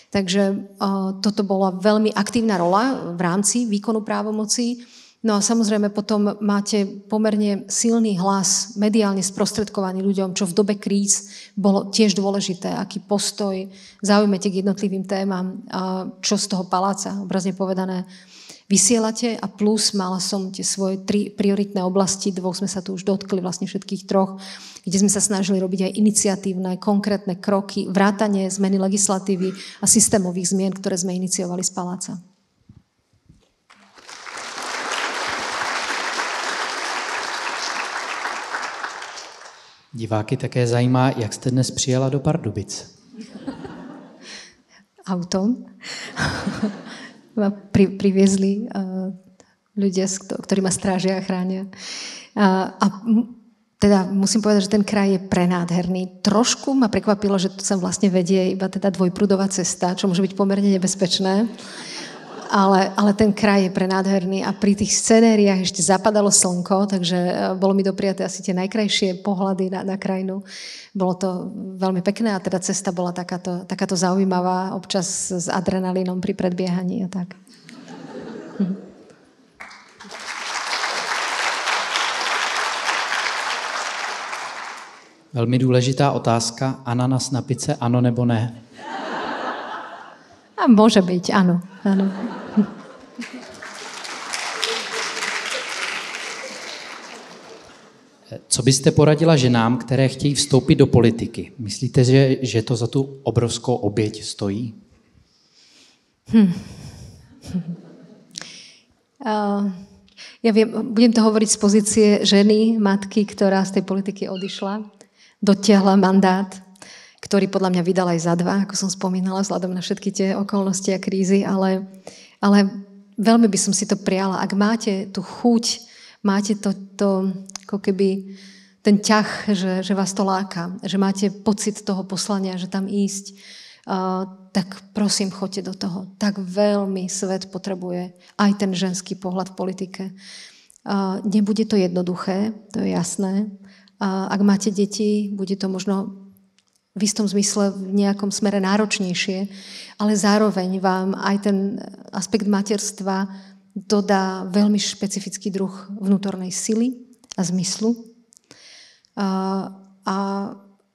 Takže toto bola veľmi aktívna rola v rámci výkonu právomocí. No a samozrejme potom máte pomerne silný hlas, mediálne sprostredkovaný ľuďom, čo v dobe kríz bolo tiež dôležité, aký postoj zaujmete k jednotlivým témam, čo z toho paláca, obrazne povedané, vysielate. A plus mala som tie svoje 3 prioritné oblasti, 2 sme sa tu už dotkli, vlastne všetkých 3, kde sme sa snažili robiť aj iniciatívne, konkrétne kroky, vrátanie zmeny legislatívy a systémových zmien, ktoré sme iniciovali z paláca. Diváky také zajímá, jak jste dnes přijela do Pardubic. Autom. Priviezli ľudia, ktorí ma strážia a chránia. A teda musím povedať, že ten kraj je prenádherný. Trošku ma prekvapilo, že tu sa vlastne vedie iba teda dvojprúdová cesta, čo môže byť pomerne nebezpečné. Ale ten kraj je prenádherný a pri tých scenériách ešte zapadalo slnko, takže bolo mi dopriaté asi tie najkrajšie pohľady na krajinu. Bolo to veľmi pekné a teda cesta bola takáto zaujímavá, občas s adrenalínom pri predbiehaní a tak. Velmi důležitá otázka. Ananas na pice, ano nebo ne? A môže byť, áno. Co byste poradila ženám, které chtějí vstoupit do politiky? Myslíte, že to za tu obrovskou oběť stojí? Ja viem, budem to hovoriť z pozície ženy, matky, ktorá z tej politiky odišla, dotiahla mandát, ktorý podľa mňa vydal aj za 2, ako som spomínala, vzhľadom na všetky tie okolnosti a krízy, ale veľmi by som si to priala. Ak máte tú chuť, máte to ako keby ten ťah, že vás to láka, že máte pocit toho poslania, že tam ísť, tak prosím, choďte do toho. Tak veľmi svet potrebuje aj ten ženský pohľad v politike. Nebude to jednoduché, to je jasné. Ak máte deti, bude to možno v istom zmysle v nejakom smere náročnejšie, ale zároveň vám aj ten aspekt materstva dodá veľmi špecifický druh vnútornej sily a zmyslu. A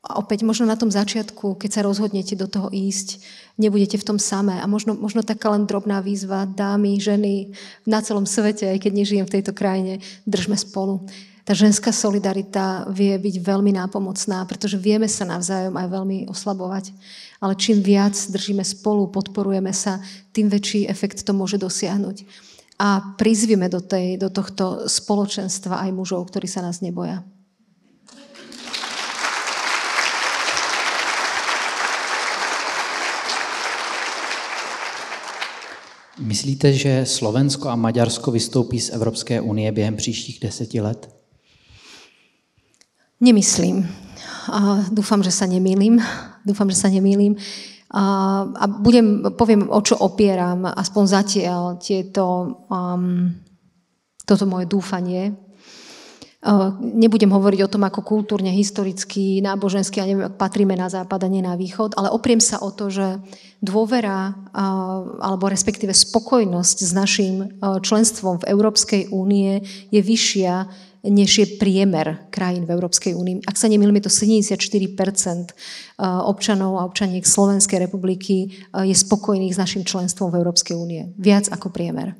opäť možno na tom začiatku, keď sa rozhodnete do toho ísť, nebudete v tom samé. A možno taká len drobná výzva, dámy, ženy na celom svete, aj keď nežijem v tejto krajine, držme spolu. Tá ženská solidarita vie byť veľmi nápomocná, pretože vieme sa navzájom aj veľmi oslabovať. Ale čím viac držíme spolu, podporujeme sa, tým väčší efekt to môže dosiahnuť. A prizvime do tohto spoločenstva aj mužov, ktorí sa nás neboja. Myslíte, že Slovensko a Maďarsko vystoupí z Evropské unie během příštích 10 let? Nemyslím. Dúfam, že sa nemýlim. A poviem, o čo opieram, aspoň zatiaľ toto moje dúfanie. Nebudem hovoriť o tom, ako kultúrne, historicky, nábožensky, a neviem, ak patríme na západ a nie na východ, ale opriem sa o to, že dôvera, alebo respektíve spokojnosť s našim členstvom v Európskej únie je vyššia, než je priemer krajín v Európskej únii. Ak sa nemýlim, je to 74% občanov a občaniek Slovenskej republiky je spokojných s našim členstvom v Európskej únie. Viac ako priemer.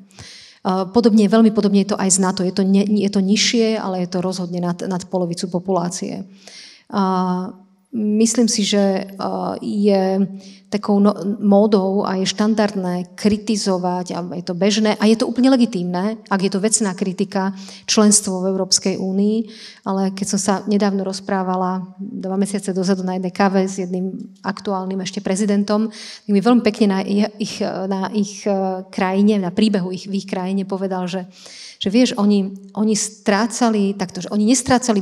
Veľmi podobne je to aj z NATO. Je to nižšie, ale je to rozhodne nad polovicu populácie. Myslím si, že je takou módou a je štandardné kritizovať, a je to bežné, a je to úplne legitímne, ak je to vecná kritika, členstvo v Európskej únii, ale keď som sa nedávno rozprávala 2 mesiace dozadu na jednej kave s jedným aktuálnym ešte prezidentom, tak mi veľmi pekne na ich krajine, na príbehu v ich krajine povedal, že vieš, oni nestrácali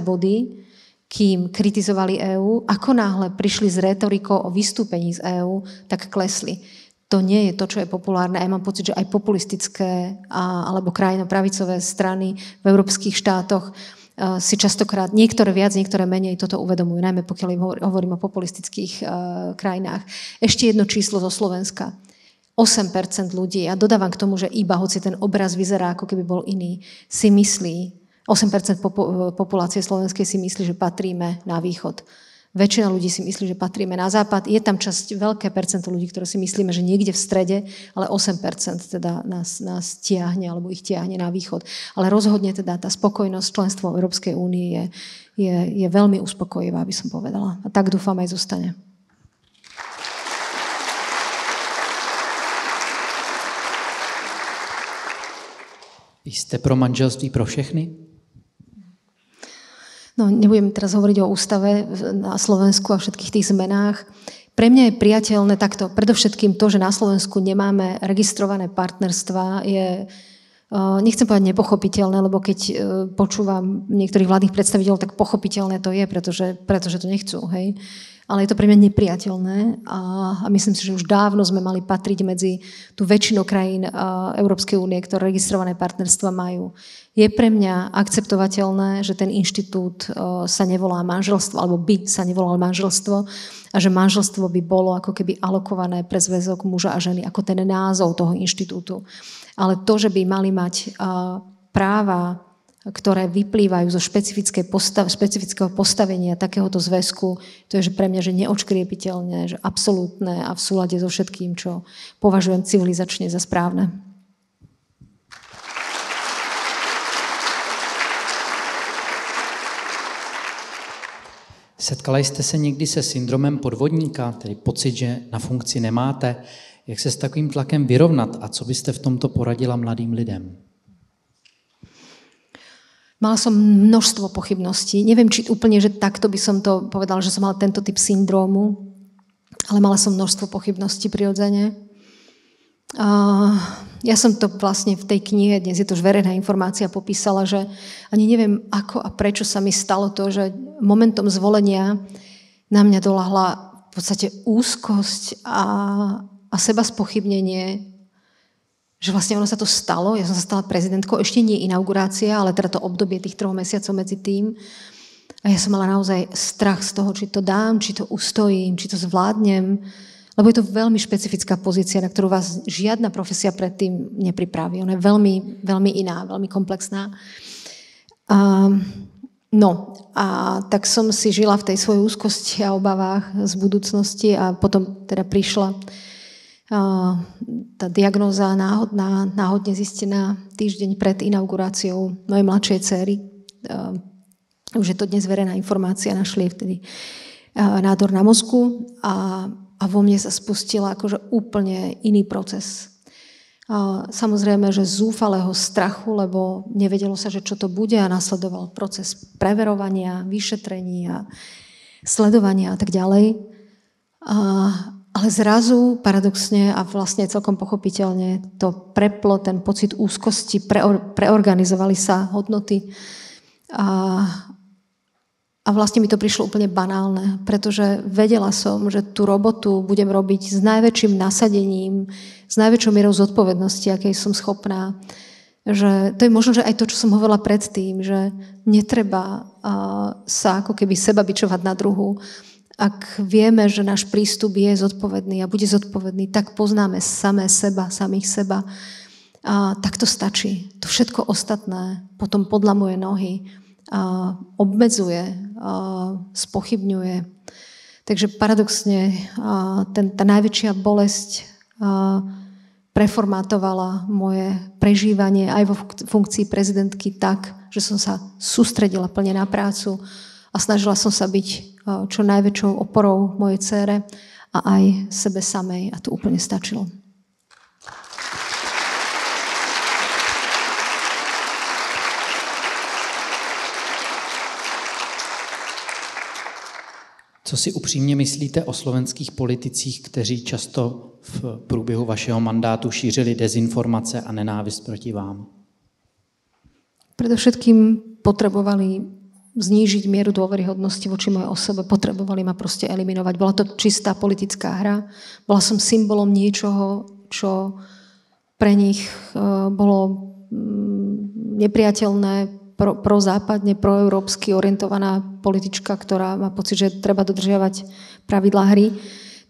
body, kým kritizovali EÚ, ako náhle prišli s rétorikou o vystúpení z EÚ, tak klesli. To nie je to, čo je populárne. A ja mám pocit, že aj populistické alebo krajinopravicové strany v európskych štátoch si častokrát, niektoré viac, niektoré menej, toto uvedomujú, najmä pokiaľ hovorím o populistických krajinách. Ešte jedno číslo zo Slovenska. 8% ľudí, a dodávam k tomu, že iba hoci ten obraz vyzerá, ako keby bol iný, si myslí, 8% populácie slovenskej si myslí, že patríme na východ. Väčšina ľudí si myslí, že patríme na západ. Je tam časť, veľké percento ľudí, ktoré si myslíme, že niekde v strede, ale 8% teda nás tiahne, alebo ich tiahne na východ. Ale rozhodne teda tá spokojnosť členstva v Európskej únii je veľmi uspokojivá, by som povedala. A tak dúfam aj zostane. Jste pro manželství pro všechny? No, nebudem teraz hovoriť o ústave na Slovensku a všetkých tých zmenách. Pre mňa je priateľné takto. Predovšetkým to, že na Slovensku nemáme registrované partnerstva, je, nechcem povedať nepochopiteľné, lebo keď počúvam niektorých vládnych predstaviteľov, tak pochopiteľné to je, pretože to nechcú. Hej? Ale je to pre mňa nepriateľné a myslím si, že už dávno sme mali patriť medzi tú väčšinu krajín Európskej únie, ktoré registrované partnerstva majú. Je pre mňa akceptovateľné, že ten inštitút sa nevolá manželstvo, alebo by sa nevolal manželstvo a že manželstvo by bolo ako keby alokované pre zväzok muža a ženy, ako ten názov toho inštitútu. Ale to, že by mali mať práva, ktoré vyplývajú zo špecifického postavenia takéhoto zväzku, to je že pre mňa že neodškriepiteľné, že absolútne a v súlade so všetkým, čo považujem civilizačne za správne. Setkala jste se někdy se syndromem podvodníka, tedy pocit, že na funkci nemáte? Jak se s takovým tlakem vyrovnat a co byste v tomto poradila mladým lidem? Mala som množstvo pochybností. Neviem, či úplne, že takto by som to povedala, že som mala tento typ syndrómu, ale mala som množstvo pochybností prirodzene. Ja som to vlastne v tej knihe, dnes je to už verejná informácia, popísala, že ani neviem, ako a prečo sa mi stalo to, že momentom zvolenia na mňa doľahla v podstate úzkosť a seba spochybnenie, že vlastne ono sa to stalo, ja som sa stala prezidentkou, ešte nie inaugurácia, ale teda to obdobie tých 3 mesiacov medzi tým. A ja som mala naozaj strach z toho, či to dám, či to ustojím, či to zvládnem, lebo je to veľmi špecifická pozícia, na ktorú vás žiadna profesia predtým nepripraví. Ona je veľmi, veľmi iná, veľmi komplexná. A tak som si žila v tej svojej úzkosti a obavách z budúcnosti a potom teda prišla tá diagnóza náhodne zistená týždeň pred inauguráciou mojej mladšej dcery. Už je to dnes verejná informácia, našli vtedy nádor na mozgu a vo mne sa spustila akože úplne iný proces. Samozrejme, že zúfalého strachu, lebo nevedelo sa, že čo to bude a nasledoval proces preverovania, vyšetrenia, sledovania a tak ďalej. Ale zrazu, paradoxne a vlastne celkom pochopiteľne to preplo ten pocit úzkosti, preorganizovali sa hodnoty a vlastne mi to prišlo úplne banálne, pretože vedela som, že tú robotu budem robiť s najväčším nasadením, s najväčšou mierou zodpovednosti, akej som schopná. Že to je možno, že aj to, čo som hovorila predtým, že netreba sa ako keby seba bičovať na druhu. Ak vieme, že náš prístup je zodpovedný a bude zodpovedný, tak poznáme samých seba. Tak to stačí. To všetko ostatné potom podlamuje nohy, obmedzuje, spochybňuje. Takže paradoxne tá najväčšia bolesť preformátovala moje prežívanie aj vo funkcii prezidentky tak, že som sa sústredila plne na prácu a snažila som sa byť čo najväčšou oporou mojej dcére a aj sebe samej. A to úplne stačilo. Co si upřímně myslíte o slovenských politicích, kteří často v průběhu vašeho mandátu šířili dezinformace a nenávist proti vám? Predovšetkým potrebovali znížiť mieru dôveryhodnosti voči mojej osobe, potrebovali ma proste eliminovať. Bola to čistá politická hra. Bola som symbolom niečoho, čo pre nich bolo nepriateľné, prozápadne, proeurópsky orientovaná politička, ktorá má pocit, že treba dodržiavať pravidlá hry,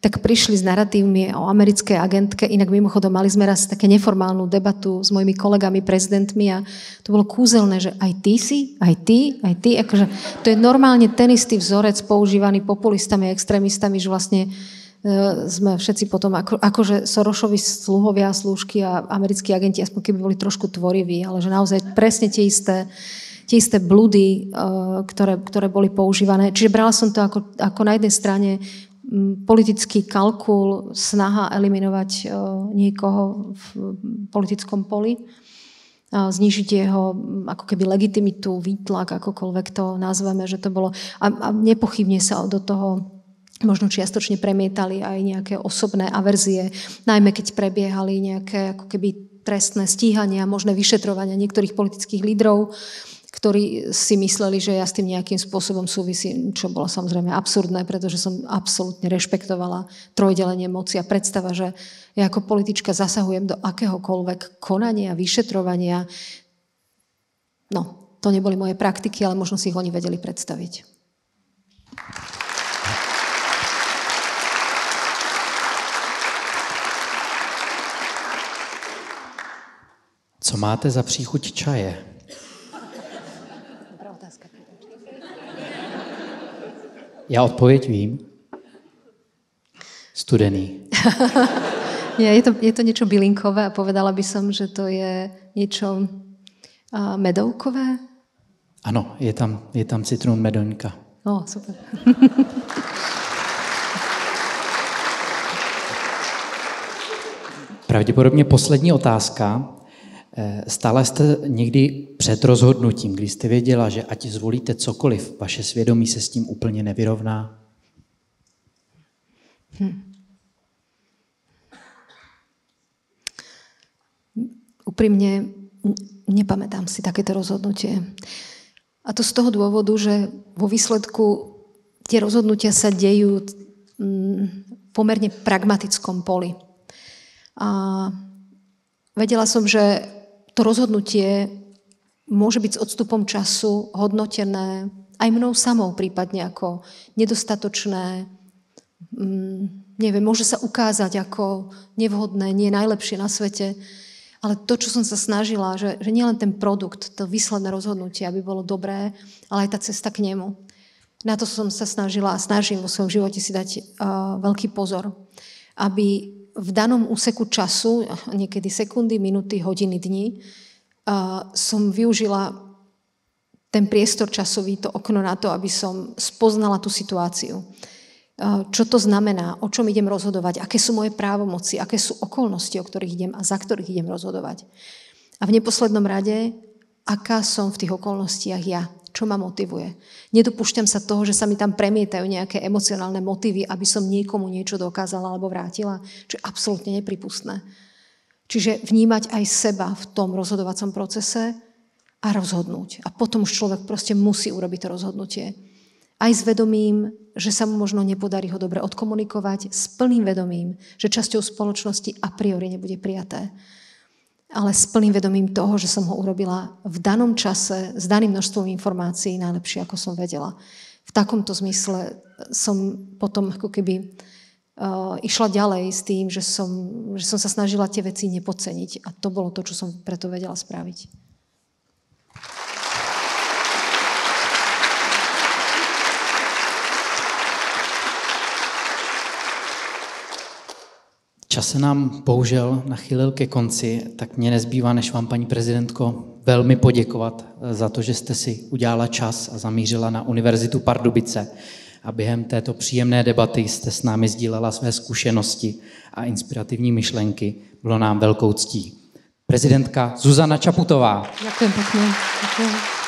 tak prišli s naratívmi o americkej agentke. Inak mimochodom mali sme raz také neformálnu debatu s mojimi kolegami, prezidentmi a to bolo kúzelné, že aj ty. Akože to je normálne ten istý vzorec používaný populistami a extrémistami, že vlastne sme všetci potom akože Sorošovi sluhovia, slúžky a americkí agenti, aspoň keby boli trošku tvoriví, ale že naozaj presne tie isté blúdy, ktoré boli používané. Čiže brala som to ako na jednej strane politický kalkul, snaha eliminovať niekoho v politickom poli, znížiť jeho ako keby legitimitu, výtlak, akokoľvek to nazveme, že to bolo. A nepochybne sa do toho možno čiastočne premietali aj nejaké osobné averzie, najmä keď prebiehali nejaké ako keby trestné stíhania, možné vyšetrovania niektorých politických lídrov, ktorí si mysleli, že ja s tým nejakým spôsobom súvisím, čo bolo samozrejme absurdné, pretože som absolútne rešpektovala trojdelenie moci a predstava, že ja ako politička zasahujem do akéhokoľvek konania, vyšetrovania. No, to neboli moje praktiky, ale možno si ich oni vedeli predstaviť. Co máte za příchuť čaje? Já odpověď vím. Studený. Je to niečo bylinkové a povedala by som, že to je niečo medovkové. Ano, je tam citrón medoňka. Super. Pravděpodobně poslední otázka. Stále jste někdy před rozhodnutím, kdy jste věděla, že ať zvolíte cokoliv, vaše svědomí se s tím úplně nevyrovná? Úprimne nepamätám si takéto rozhodnutie. A to z toho dôvodu, že vo výsledku tie rozhodnutia sa dejú v pomerne pragmatickom poli. A vedela som, že to rozhodnutie môže byť s odstupom času hodnotené aj mnou samou prípadne ako nedostatočné, neviem, môže sa ukázať ako nevhodné, nie najlepšie na svete, ale to, čo som sa snažila, že nielen ten produkt, to výsledné rozhodnutie, aby bolo dobré, ale aj tá cesta k nemu. Na to som sa snažila a snažím vo svojom živote si dať veľký pozor, aby v danom úseku času, niekedy sekundy, minúty, hodiny, dní, som využila ten priestor časový, to okno na to, aby som spoznala tú situáciu. Čo to znamená, o čom idem rozhodovať, aké sú moje právomoci, aké sú okolnosti, o ktorých idem a za ktorých idem rozhodovať. A v neposlednom rade, aká som v tých okolnostiach ja, čo ma motivuje. Nedopúšťam sa toho, že sa mi tam premietajú nejaké emocionálne motívy, aby som niekomu niečo dokázala alebo vrátila, čo je absolútne nepripustné. Čiže vnímať aj seba v tom rozhodovacom procese a rozhodnúť. A potom už človek proste musí urobiť to rozhodnutie. Aj s vedomím, že sa mu možno nepodarí ho dobre odkomunikovať, s plným vedomím, že časťou spoločnosti a priori nebude prijaté. Ale s plným vedomím toho, že som ho urobila v danom čase, s daným množstvom informácií najlepšie, ako som vedela. V takomto zmysle som potom ako keby išla ďalej s tým, že som sa snažila tie veci nepodceniť. A to bolo to, čo som preto vedela spraviť. Čas se nám bohužel nachylil ke konci, tak mě nezbývá, než vám, paní prezidentko, velmi poděkovat za to, že jste si udělala čas a zamířila na Univerzitu Pardubice a během této příjemné debaty jste s námi sdílela své zkušenosti a inspirativní myšlenky. Bylo nám velkou ctí. Prezidentka Zuzana Čaputová. Ďakujem pekne. Ďakujem.